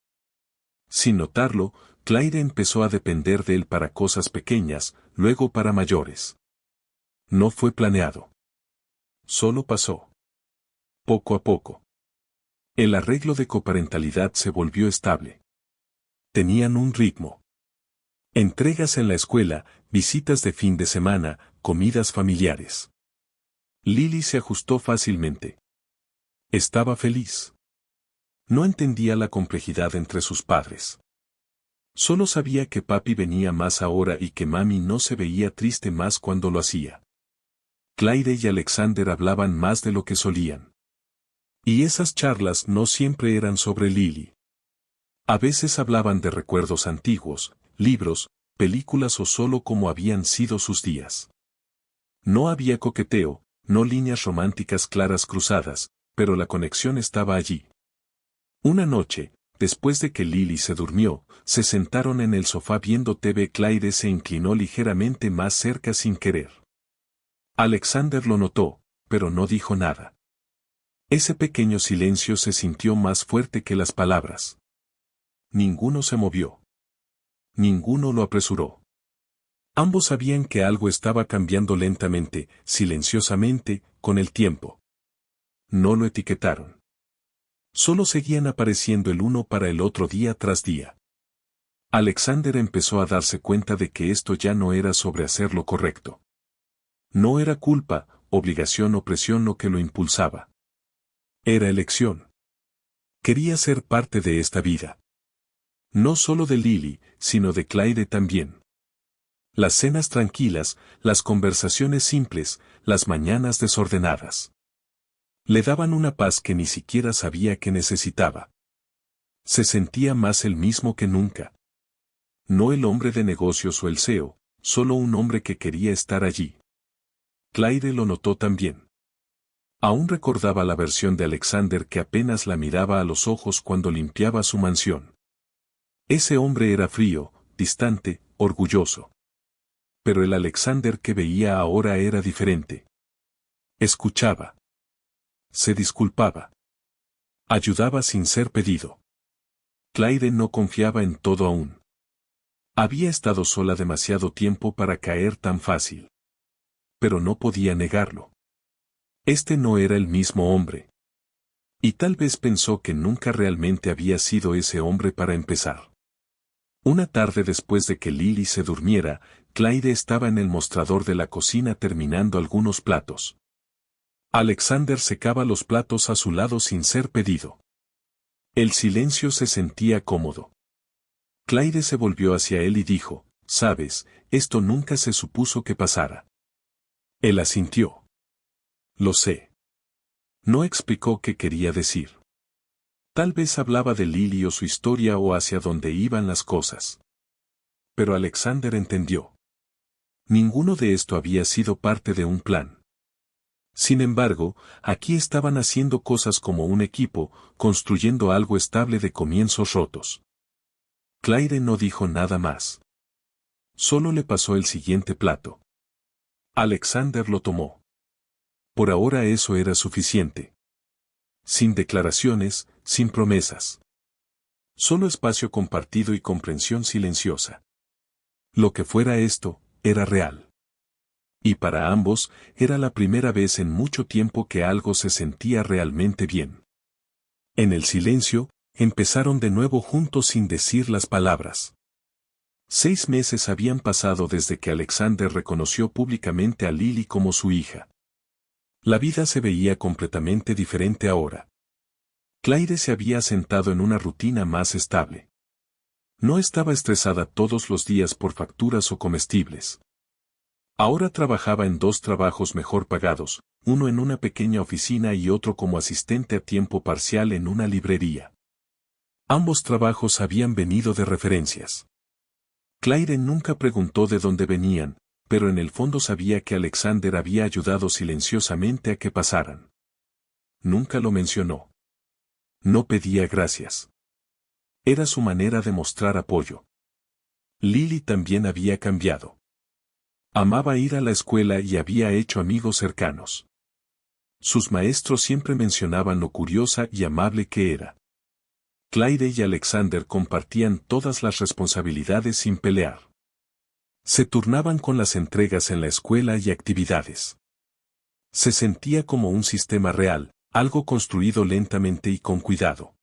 Sin notarlo, Clyde empezó a depender de él para cosas pequeñas, luego para mayores. No fue planeado. Solo pasó. Poco a poco. El arreglo de coparentalidad se volvió estable. Tenían un ritmo. Entregas en la escuela, visitas de fin de semana, comidas familiares. Lily se ajustó fácilmente. Estaba feliz. No entendía la complejidad entre sus padres. Solo sabía que papi venía más ahora y que mami no se veía triste más cuando lo hacía. Clyde y Alexander hablaban más de lo que solían. Y esas charlas no siempre eran sobre Lily. A veces hablaban de recuerdos antiguos, libros, películas o solo cómo habían sido sus días. No había coqueteo, no líneas románticas claras cruzadas, pero la conexión estaba allí. Una noche, después de que Lily se durmió, se sentaron en el sofá viendo TV. Clyde se inclinó ligeramente más cerca sin querer. Alexander lo notó, pero no dijo nada. Ese pequeño silencio se sintió más fuerte que las palabras. Ninguno se movió. Ninguno lo apresuró. Ambos sabían que algo estaba cambiando lentamente, silenciosamente, con el tiempo. No lo etiquetaron. Solo seguían apareciendo el uno para el otro día tras día. Alexander empezó a darse cuenta de que esto ya no era sobre hacer lo correcto. No era culpa, obligación o presión lo que lo impulsaba. Era elección. Quería ser parte de esta vida. No solo de Lily, sino de Clyde también. Las cenas tranquilas, las conversaciones simples, las mañanas desordenadas. Le daban una paz que ni siquiera sabía que necesitaba. Se sentía más el mismo que nunca. No el hombre de negocios o el CEO, solo un hombre que quería estar allí. Clyde lo notó también. Aún recordaba la versión de Alexander que apenas la miraba a los ojos cuando limpiaba su mansión. Ese hombre era frío, distante, orgulloso. Pero el Alexander que veía ahora era diferente. Escuchaba. Se disculpaba. Ayudaba sin ser pedido. Clyde no confiaba en todo aún. Había estado sola demasiado tiempo para caer tan fácil. Pero no podía negarlo. Este no era el mismo hombre. Y tal vez pensó que nunca realmente había sido ese hombre para empezar. Una tarde después de que Lily se durmiera, Clyde estaba en el mostrador de la cocina terminando algunos platos. Alexander secaba los platos a su lado sin ser pedido. El silencio se sentía cómodo. Clyde se volvió hacia él y dijo, «Sabes, esto nunca se supuso que pasara». Él asintió. «Lo sé». No explicó qué quería decir. Tal vez hablaba de Lily o su historia o hacia dónde iban las cosas. Pero Alexander entendió. Ninguno de esto había sido parte de un plan. Sin embargo, aquí estaban haciendo cosas como un equipo, construyendo algo estable de comienzos rotos. Clyde no dijo nada más. Solo le pasó el siguiente plato. Alexander lo tomó. Por ahora eso era suficiente. Sin declaraciones, sin promesas. Solo espacio compartido y comprensión silenciosa. Lo que fuera esto, era real. Y para ambos, era la primera vez en mucho tiempo que algo se sentía realmente bien. En el silencio, empezaron de nuevo juntos sin decir las palabras. 6 meses habían pasado desde que Alexander reconoció públicamente a Lily como su hija. La vida se veía completamente diferente ahora. Clyde se había sentado en una rutina más estable. No estaba estresada todos los días por facturas o comestibles. Ahora trabajaba en 2 trabajos mejor pagados, uno en una pequeña oficina y otro como asistente a tiempo parcial en una librería. Ambos trabajos habían venido de referencias. Clyde nunca preguntó de dónde venían, pero en el fondo sabía que Alexander había ayudado silenciosamente a que pasaran. Nunca lo mencionó. No pedía gracias. Era su manera de mostrar apoyo. Lily también había cambiado. Amaba ir a la escuela y había hecho amigos cercanos. Sus maestros siempre mencionaban lo curiosa y amable que era. Clyde y Alexander compartían todas las responsabilidades sin pelear. Se turnaban con las entregas en la escuela y actividades. Se sentía como un sistema real, algo construido lentamente y con cuidado.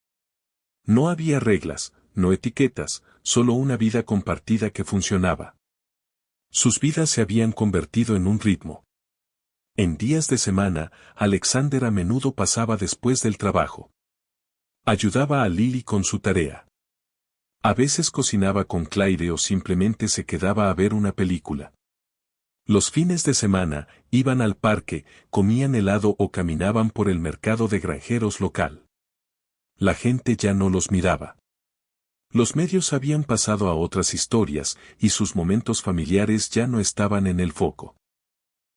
No había reglas, no etiquetas, solo una vida compartida que funcionaba. Sus vidas se habían convertido en un ritmo. En días de semana, Alexander a menudo pasaba después del trabajo. Ayudaba a Lily con su tarea. A veces cocinaba con Clyde o simplemente se quedaba a ver una película. Los fines de semana, iban al parque, comían helado o caminaban por el mercado de granjeros local. La gente ya no los miraba. Los medios habían pasado a otras historias, y sus momentos familiares ya no estaban en el foco.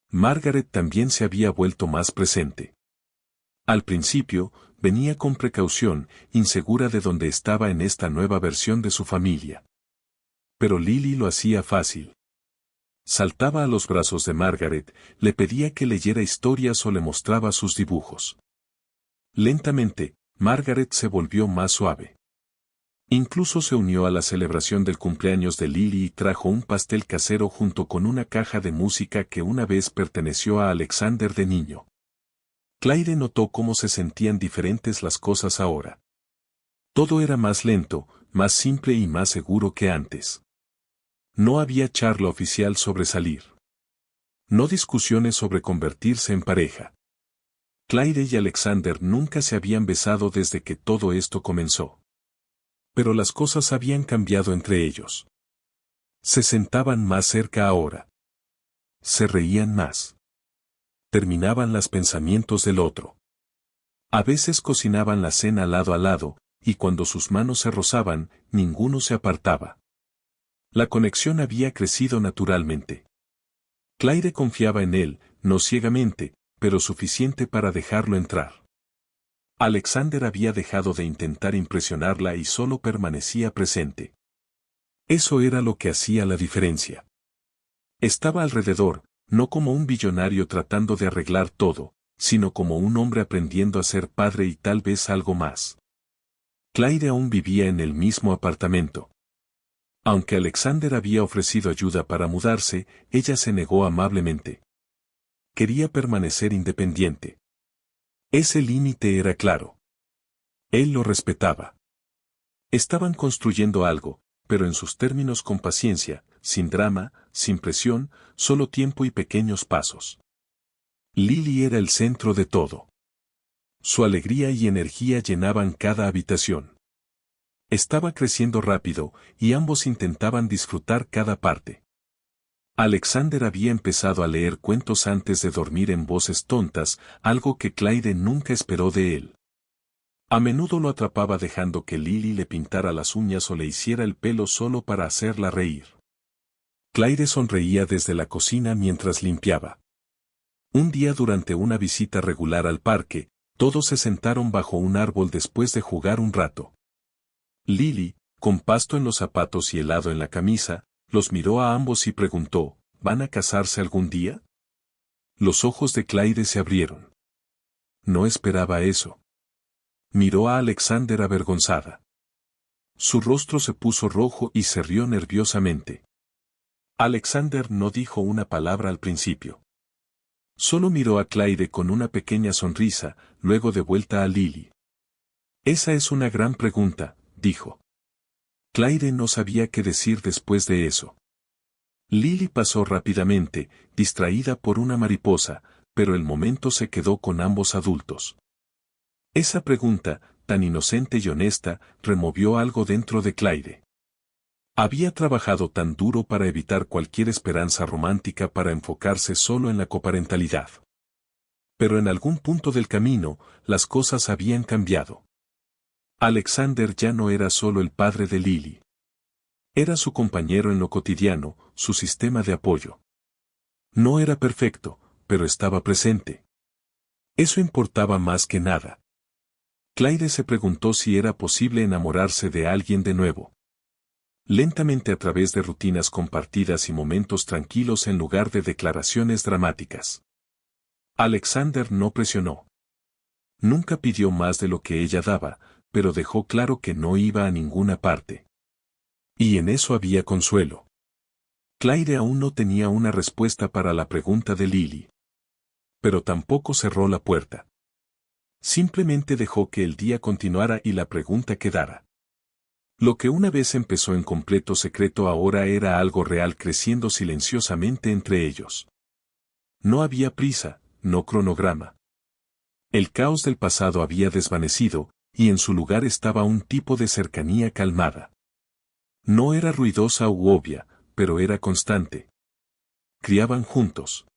Margaret también se había vuelto más presente. Al principio, venía con precaución, insegura de dónde estaba en esta nueva versión de su familia. Pero Lily lo hacía fácil. Saltaba a los brazos de Margaret, le pedía que leyera historias o le mostraba sus dibujos. Lentamente, Margaret se volvió más suave. Incluso se unió a la celebración del cumpleaños de Lily y trajo un pastel casero junto con una caja de música que una vez perteneció a Alexander de niño. Claire notó cómo se sentían diferentes las cosas ahora. Todo era más lento, más simple y más seguro que antes. No había charla oficial sobre salir. No discusiones sobre convertirse en pareja. Claire y Alexander nunca se habían besado desde que todo esto comenzó. Pero las cosas habían cambiado entre ellos. Se sentaban más cerca ahora. Se reían más. Terminaban los pensamientos del otro. A veces cocinaban la cena lado a lado, y cuando sus manos se rozaban, ninguno se apartaba. La conexión había crecido naturalmente. Claire confiaba en él, no ciegamente, pero suficiente para dejarlo entrar. Alexander había dejado de intentar impresionarla y solo permanecía presente. Eso era lo que hacía la diferencia. Estaba alrededor, no como un billonario tratando de arreglar todo, sino como un hombre aprendiendo a ser padre y tal vez algo más. Claire aún vivía en el mismo apartamento. Aunque Alexander había ofrecido ayuda para mudarse, ella se negó amablemente. Quería permanecer independiente. Ese límite era claro. Él lo respetaba. Estaban construyendo algo, pero en sus términos con paciencia, sin drama, sin presión, solo tiempo y pequeños pasos. Lily era el centro de todo. Su alegría y energía llenaban cada habitación. Estaba creciendo rápido, y ambos intentaban disfrutar cada parte. Alexander había empezado a leer cuentos antes de dormir en voces tontas, algo que Claire nunca esperó de él. A menudo lo atrapaba dejando que Lily le pintara las uñas o le hiciera el pelo solo para hacerla reír. Claire sonreía desde la cocina mientras limpiaba. Un día durante una visita regular al parque, todos se sentaron bajo un árbol después de jugar un rato. Lily, con pasto en los zapatos y helado en la camisa, los miró a ambos y preguntó, ¿van a casarse algún día? Los ojos de Claire se abrieron. No esperaba eso. Miró a Alexander avergonzada. Su rostro se puso rojo y se rió nerviosamente. Alexander no dijo una palabra al principio. Solo miró a Claire con una pequeña sonrisa, luego de vuelta a Lily. Esa es una gran pregunta, dijo. Claire no sabía qué decir después de eso. Lily pasó rápidamente, distraída por una mariposa, pero el momento se quedó con ambos adultos. Esa pregunta, tan inocente y honesta, removió algo dentro de Claire. Había trabajado tan duro para evitar cualquier esperanza romántica para enfocarse solo en la coparentalidad. Pero en algún punto del camino, las cosas habían cambiado. Alexander ya no era solo el padre de Lily. Era su compañero en lo cotidiano, su sistema de apoyo. No era perfecto, pero estaba presente. Eso importaba más que nada. Claire se preguntó si era posible enamorarse de alguien de nuevo. Lentamente a través de rutinas compartidas y momentos tranquilos en lugar de declaraciones dramáticas. Alexander no presionó. Nunca pidió más de lo que ella daba, pero dejó claro que no iba a ninguna parte. Y en eso había consuelo. Claire aún no tenía una respuesta para la pregunta de Lily. Pero tampoco cerró la puerta. Simplemente dejó que el día continuara y la pregunta quedara. Lo que una vez empezó en completo secreto ahora era algo real creciendo silenciosamente entre ellos. No había prisa, no cronograma. El caos del pasado había desvanecido, y en su lugar estaba un tipo de cercanía calmada. No era ruidosa u obvia, pero era constante. Criaban juntos.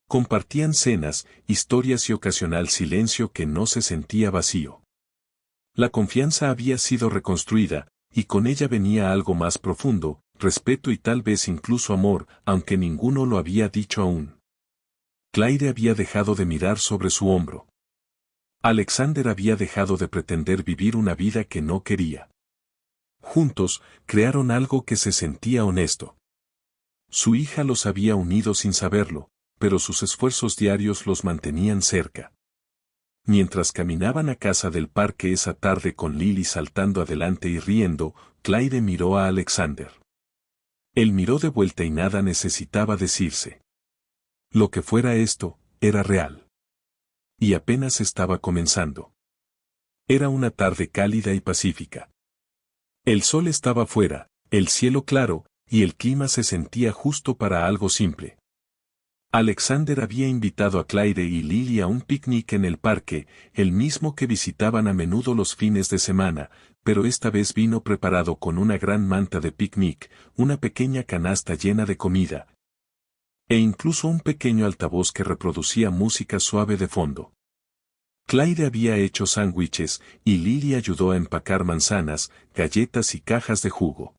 Compartían cenas, historias y ocasional silencio que no se sentía vacío. La confianza había sido reconstruida, y con ella venía algo más profundo, respeto y tal vez incluso amor, aunque ninguno lo había dicho aún. Claire había dejado de mirar sobre su hombro. Alexander había dejado de pretender vivir una vida que no quería. Juntos, crearon algo que se sentía honesto. Su hija los había unido sin saberlo, pero sus esfuerzos diarios los mantenían cerca. Mientras caminaban a casa del parque esa tarde con Lily saltando adelante y riendo, Clyde miró a Alexander. Él miró de vuelta y nada necesitaba decirse. Lo que fuera esto, era real. Y apenas estaba comenzando. Era una tarde cálida y pacífica. El sol estaba fuera, el cielo claro, y el clima se sentía justo para algo simple. Alexander había invitado a Clyde y Lily a un picnic en el parque, el mismo que visitaban a menudo los fines de semana, pero esta vez vino preparado con una gran manta de picnic, una pequeña canasta llena de comida, e incluso un pequeño altavoz que reproducía música suave de fondo. Clyde había hecho sándwiches, y Lily ayudó a empacar manzanas, galletas y cajas de jugo.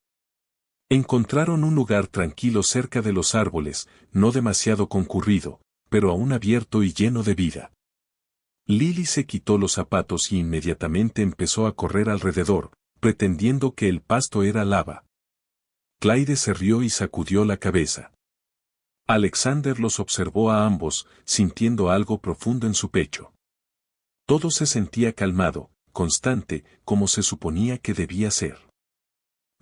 Encontraron un lugar tranquilo cerca de los árboles, no demasiado concurrido, pero aún abierto y lleno de vida. Lily se quitó los zapatos y inmediatamente empezó a correr alrededor, pretendiendo que el pasto era lava. Clyde se rió y sacudió la cabeza. Alexander los observó a ambos, sintiendo algo profundo en su pecho. Todo se sentía calmado, constante, como se suponía que debía ser.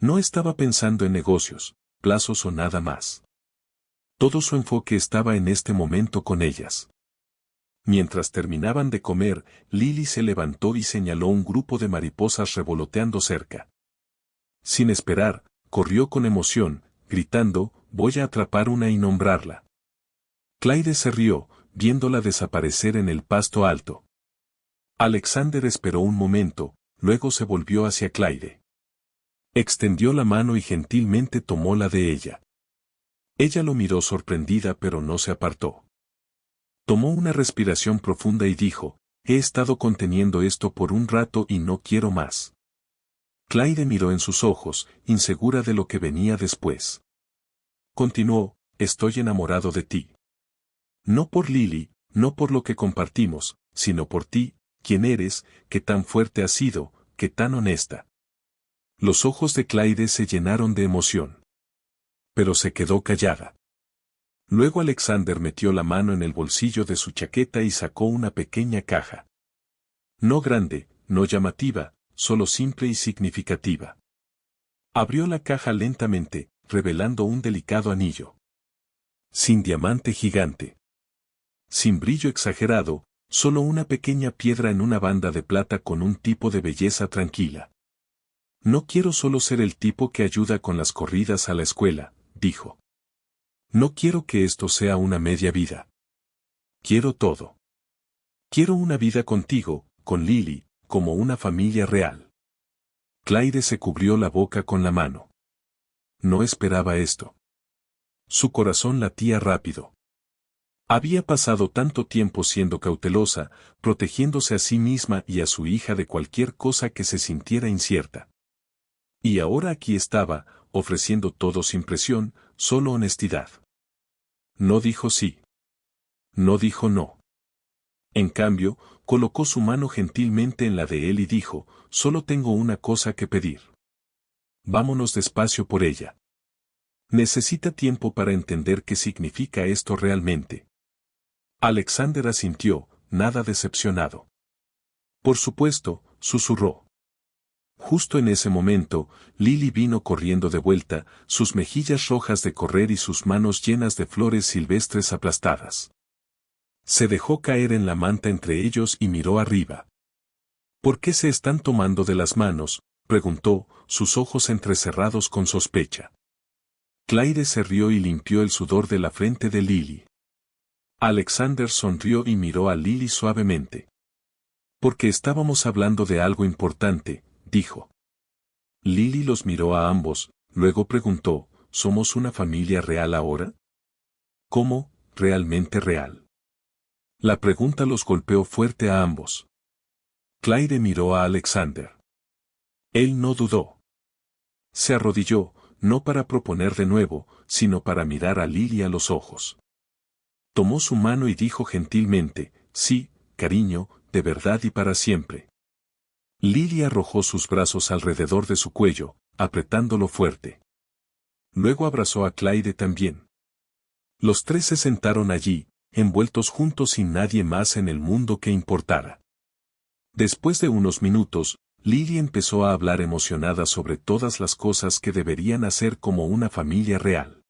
No estaba pensando en negocios, plazos o nada más. Todo su enfoque estaba en este momento con ellas. Mientras terminaban de comer, Lily se levantó y señaló un grupo de mariposas revoloteando cerca. Sin esperar, corrió con emoción, gritando, «Voy a atrapar una y nombrarla». Clyde se rió, viéndola desaparecer en el pasto alto. Alexander esperó un momento, luego se volvió hacia Clyde. Extendió la mano y gentilmente tomó la de ella. Ella lo miró sorprendida pero no se apartó. Tomó una respiración profunda y dijo, «He estado conteniendo esto por un rato y no quiero más». Clyde miró en sus ojos, insegura de lo que venía después. Continuó, «Estoy enamorado de ti. No por Lily, no por lo que compartimos, sino por ti, quien eres, que tan fuerte has sido, que tan honesta». Los ojos de Clyde se llenaron de emoción. Pero se quedó callada. Luego Alexander metió la mano en el bolsillo de su chaqueta y sacó una pequeña caja. No grande, no llamativa, solo simple y significativa. Abrió la caja lentamente, revelando un delicado anillo. Sin diamante gigante. Sin brillo exagerado, solo una pequeña piedra en una banda de plata con un tipo de belleza tranquila. «No quiero solo ser el tipo que ayuda con las corridas a la escuela», dijo. «No quiero que esto sea una media vida. Quiero todo. Quiero una vida contigo, con Lily, como una familia real». Clyde se cubrió la boca con la mano. No esperaba esto. Su corazón latía rápido. Había pasado tanto tiempo siendo cautelosa, protegiéndose a sí misma y a su hija de cualquier cosa que se sintiera incierta. Y ahora aquí estaba, ofreciendo todo sin presión, solo honestidad. No dijo sí. No dijo no. En cambio, colocó su mano gentilmente en la de él y dijo, «Solo tengo una cosa que pedir. Vámonos despacio por ella. Necesita tiempo para entender qué significa esto realmente». Alexander asintió, nada decepcionado. «Por supuesto», susurró. Justo en ese momento, Lily vino corriendo de vuelta, sus mejillas rojas de correr y sus manos llenas de flores silvestres aplastadas. Se dejó caer en la manta entre ellos y miró arriba. «¿Por qué se están tomando de las manos?», preguntó, sus ojos entrecerrados con sospecha. Clyde se rió y limpió el sudor de la frente de Lily. Alexander sonrió y miró a Lily suavemente. «Porque estábamos hablando de algo importante», dijo. Lily los miró a ambos, luego preguntó, «¿Somos una familia real ahora?». «¿Cómo, realmente real?». La pregunta los golpeó fuerte a ambos. Clyde miró a Alexander. Él no dudó. Se arrodilló, no para proponer de nuevo, sino para mirar a Lily a los ojos. Tomó su mano y dijo gentilmente, «Sí, cariño, de verdad y para siempre». Lily arrojó sus brazos alrededor de su cuello, apretándolo fuerte. Luego abrazó a Clyde también. Los tres se sentaron allí, envueltos juntos sin nadie más en el mundo que importara. Después de unos minutos, Lily empezó a hablar emocionada sobre todas las cosas que deberían hacer como una familia real.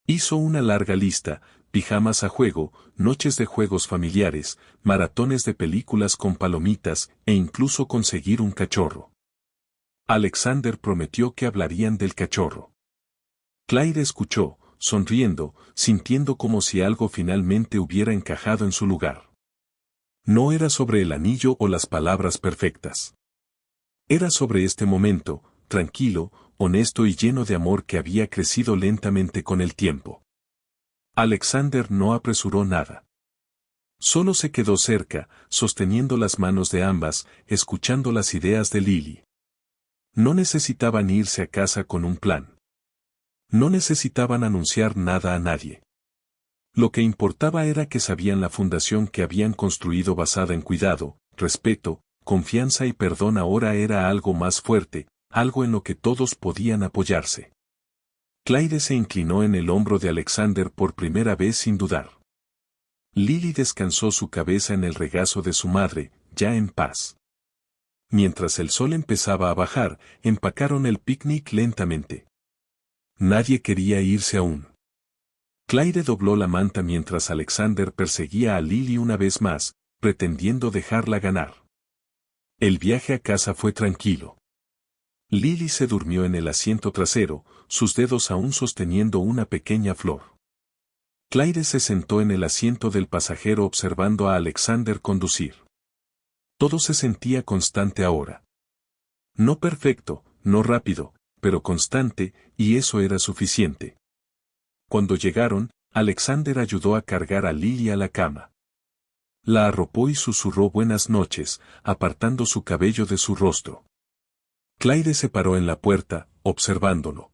Hizo una larga lista: pijamas a juego, noches de juegos familiares, maratones de películas con palomitas e incluso conseguir un cachorro. Alexander prometió que hablarían del cachorro. Claire escuchó, sonriendo, sintiendo como si algo finalmente hubiera encajado en su lugar. No era sobre el anillo o las palabras perfectas. Era sobre este momento, tranquilo, honesto y lleno de amor que había crecido lentamente con el tiempo. Alexander no apresuró nada. Solo se quedó cerca, sosteniendo las manos de ambas, escuchando las ideas de Lily. No necesitaban irse a casa con un plan. No necesitaban anunciar nada a nadie. Lo que importaba era que sabían la fundación que habían construido basada en cuidado, respeto, confianza y perdón ahora era algo más fuerte, algo en lo que todos podían apoyarse. Claire se inclinó en el hombro de Alexander por primera vez sin dudar. Lily descansó su cabeza en el regazo de su madre, ya en paz. Mientras el sol empezaba a bajar, empacaron el picnic lentamente. Nadie quería irse aún. Claire dobló la manta mientras Alexander perseguía a Lily una vez más, pretendiendo dejarla ganar. El viaje a casa fue tranquilo. Lily se durmió en el asiento trasero, sus dedos aún sosteniendo una pequeña flor. Claire se sentó en el asiento del pasajero observando a Alexander conducir. Todo se sentía constante ahora. No perfecto, no rápido, pero constante, y eso era suficiente. Cuando llegaron, Alexander ayudó a cargar a Lily a la cama. La arropó y susurró buenas noches, apartando su cabello de su rostro. Claire se paró en la puerta, observándolo.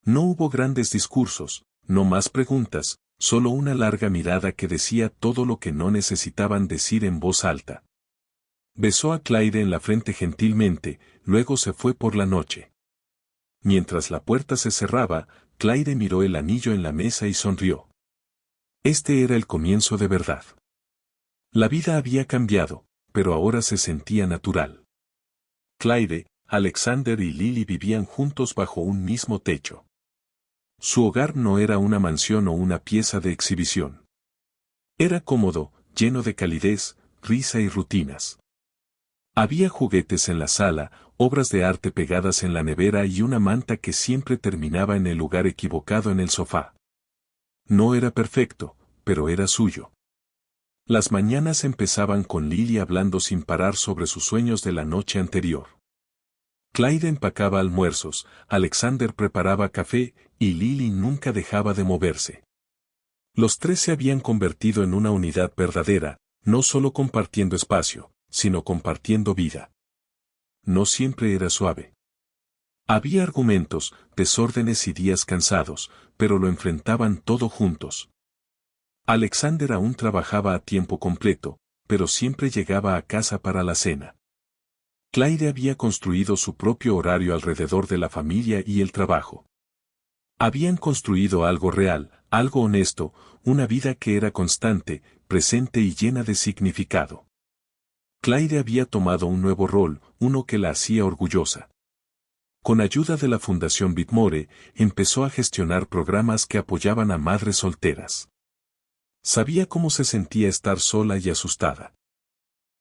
No hubo grandes discursos, no más preguntas, solo una larga mirada que decía todo lo que no necesitaban decir en voz alta. Besó a Claire en la frente gentilmente, luego se fue por la noche. Mientras la puerta se cerraba, Claire miró el anillo en la mesa y sonrió. Este era el comienzo de verdad. La vida había cambiado, pero ahora se sentía natural. Claire, Alexander y Lily vivían juntos bajo un mismo techo. Su hogar no era una mansión o una pieza de exhibición. Era cómodo, lleno de calidez, risa y rutinas. Había juguetes en la sala, obras de arte pegadas en la nevera y una manta que siempre terminaba en el lugar equivocado en el sofá. No era perfecto, pero era suyo. Las mañanas empezaban con Lily hablando sin parar sobre sus sueños de la noche anterior. Claire empacaba almuerzos, Alexander preparaba café, y Lily nunca dejaba de moverse. Los tres se habían convertido en una unidad verdadera, no solo compartiendo espacio, sino compartiendo vida. No siempre era suave. Había argumentos, desórdenes y días cansados, pero lo enfrentaban todo juntos. Alexander aún trabajaba a tiempo completo, pero siempre llegaba a casa para la cena. Claire había construido su propio horario alrededor de la familia y el trabajo. Habían construido algo real, algo honesto, una vida que era constante, presente y llena de significado. Claire había tomado un nuevo rol, uno que la hacía orgullosa. Con ayuda de la Fundación Bitmore, empezó a gestionar programas que apoyaban a madres solteras. Sabía cómo se sentía estar sola y asustada.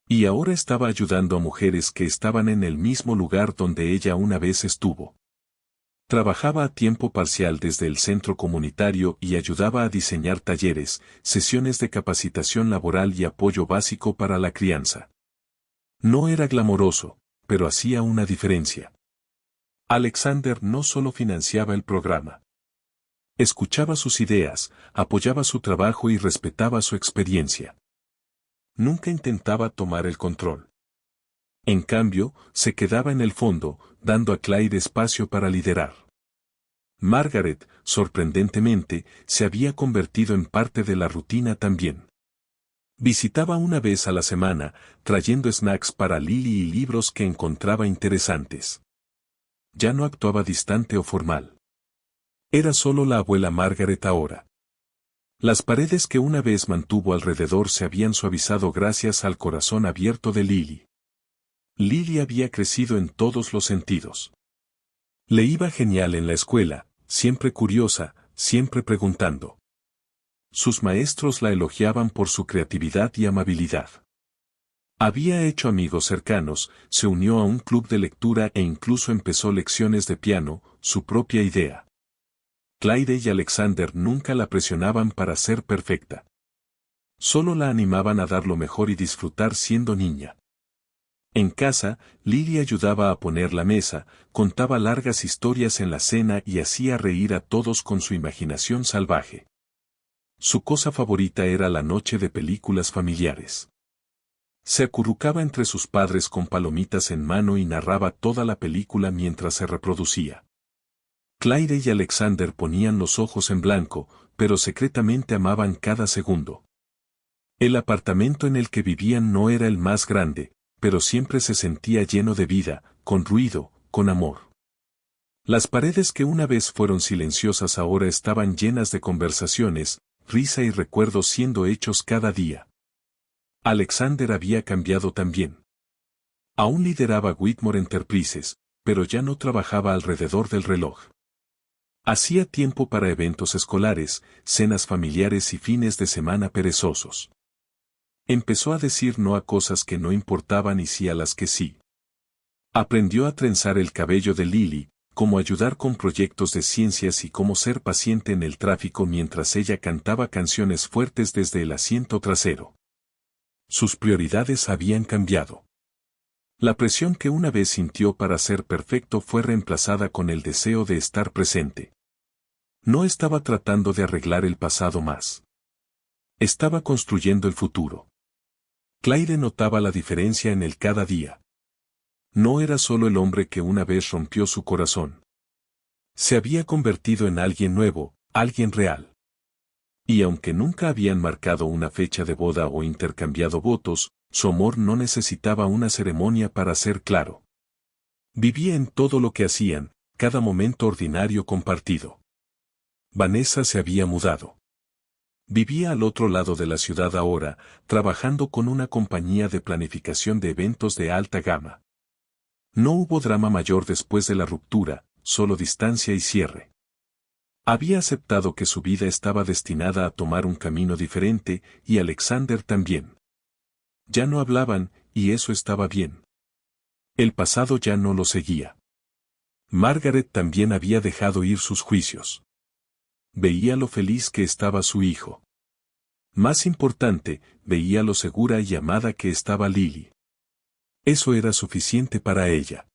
Y ahora estaba ayudando a mujeres que estaban en el mismo lugar donde ella una vez estuvo. Trabajaba a tiempo parcial desde el centro comunitario y ayudaba a diseñar talleres, sesiones de capacitación laboral y apoyo básico para la crianza. No era glamoroso, pero hacía una diferencia. Alexander no solo financiaba el programa. Escuchaba sus ideas, apoyaba su trabajo y respetaba su experiencia. Nunca intentaba tomar el control. En cambio, se quedaba en el fondo, dando a Claire espacio para liderar. Margaret, sorprendentemente, se había convertido en parte de la rutina también. Visitaba una vez a la semana, trayendo snacks para Lily y libros que encontraba interesantes. Ya no actuaba distante o formal. Era solo la abuela Margaret ahora. Las paredes que una vez mantuvo alrededor se habían suavizado gracias al corazón abierto de Lily. Lily había crecido en todos los sentidos. Le iba genial en la escuela, siempre curiosa, siempre preguntando. Sus maestros la elogiaban por su creatividad y amabilidad. Había hecho amigos cercanos, se unió a un club de lectura e incluso empezó lecciones de piano, su propia idea. Clyde y Alexander nunca la presionaban para ser perfecta. Solo la animaban a dar lo mejor y disfrutar siendo niña. En casa, Lily ayudaba a poner la mesa, contaba largas historias en la cena y hacía reír a todos con su imaginación salvaje. Su cosa favorita era la noche de películas familiares. Se acurrucaba entre sus padres con palomitas en mano y narraba toda la película mientras se reproducía. Clyde y Alexander ponían los ojos en blanco, pero secretamente amaban cada segundo. El apartamento en el que vivían no era el más grande, pero siempre se sentía lleno de vida, con ruido, con amor. Las paredes que una vez fueron silenciosas ahora estaban llenas de conversaciones, risa y recuerdos siendo hechos cada día. Alexander había cambiado también. Aún lideraba Whitmore Enterprises, pero ya no trabajaba alrededor del reloj. Hacía tiempo para eventos escolares, cenas familiares y fines de semana perezosos. Empezó a decir no a cosas que no importaban y sí a las que sí. Aprendió a trenzar el cabello de Lily, cómo ayudar con proyectos de ciencias y cómo ser paciente en el tráfico mientras ella cantaba canciones fuertes desde el asiento trasero. Sus prioridades habían cambiado. La presión que una vez sintió para ser perfecto fue reemplazada con el deseo de estar presente. No estaba tratando de arreglar el pasado más. Estaba construyendo el futuro. Clyde notaba la diferencia en él cada día. No era solo el hombre que una vez rompió su corazón. Se había convertido en alguien nuevo, alguien real. Y aunque nunca habían marcado una fecha de boda o intercambiado votos, su amor no necesitaba una ceremonia para ser claro. Vivía en todo lo que hacían, cada momento ordinario compartido. Vanessa se había mudado. Vivía al otro lado de la ciudad ahora, trabajando con una compañía de planificación de eventos de alta gama. No hubo drama mayor después de la ruptura, solo distancia y cierre. Había aceptado que su vida estaba destinada a tomar un camino diferente, y Alexander también. Ya no hablaban, y eso estaba bien. El pasado ya no lo seguía. Margaret también había dejado ir sus juicios. Veía lo feliz que estaba su hijo. Más importante, veía lo segura y amada que estaba Lily. Eso era suficiente para ella.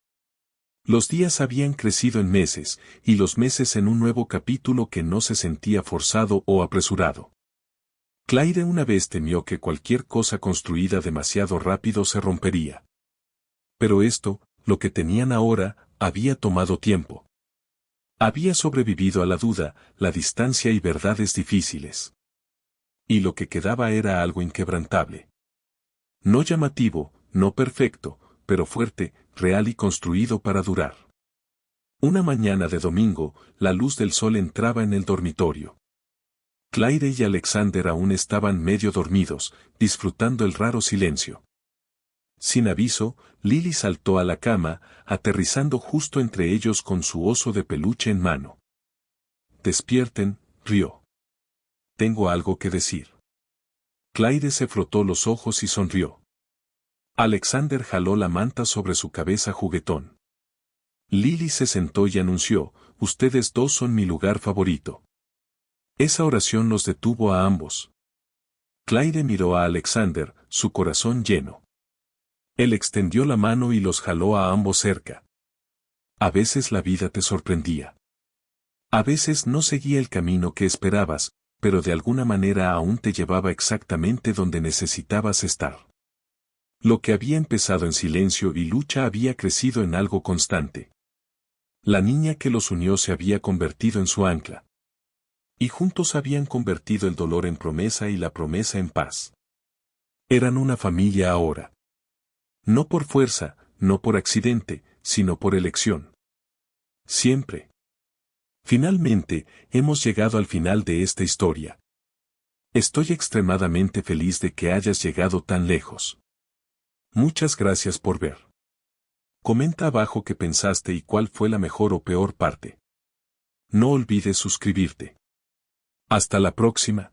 Los días habían crecido en meses, y los meses en un nuevo capítulo que no se sentía forzado o apresurado. Clyde una vez temió que cualquier cosa construida demasiado rápido se rompería. Pero esto, lo que tenían ahora, había tomado tiempo. Había sobrevivido a la duda, la distancia y verdades difíciles. Y lo que quedaba era algo inquebrantable. No llamativo, no perfecto, pero fuerte, real y construido para durar. Una mañana de domingo, la luz del sol entraba en el dormitorio. Clyde y Alexander aún estaban medio dormidos, disfrutando el raro silencio. Sin aviso, Lily saltó a la cama, aterrizando justo entre ellos con su oso de peluche en mano. Despierten, rió. Tengo algo que decir. Clyde se frotó los ojos y sonrió. Alexander jaló la manta sobre su cabeza juguetón. Lily se sentó y anunció, ustedes dos son mi lugar favorito. Esa oración los detuvo a ambos. Clyde miró a Alexander, su corazón lleno. Él extendió la mano y los jaló a ambos cerca. A veces la vida te sorprendía. A veces no seguía el camino que esperabas, pero de alguna manera aún te llevaba exactamente donde necesitabas estar. Lo que había empezado en silencio y lucha había crecido en algo constante. La niña que los unió se había convertido en su ancla. Y juntos habían convertido el dolor en promesa y la promesa en paz. Eran una familia ahora. No por fuerza, no por accidente, sino por elección. Siempre. Finalmente, hemos llegado al final de esta historia. Estoy extremadamente feliz de que hayas llegado tan lejos. Muchas gracias por ver. Comenta abajo qué pensaste y cuál fue la mejor o peor parte. No olvides suscribirte. Hasta la próxima.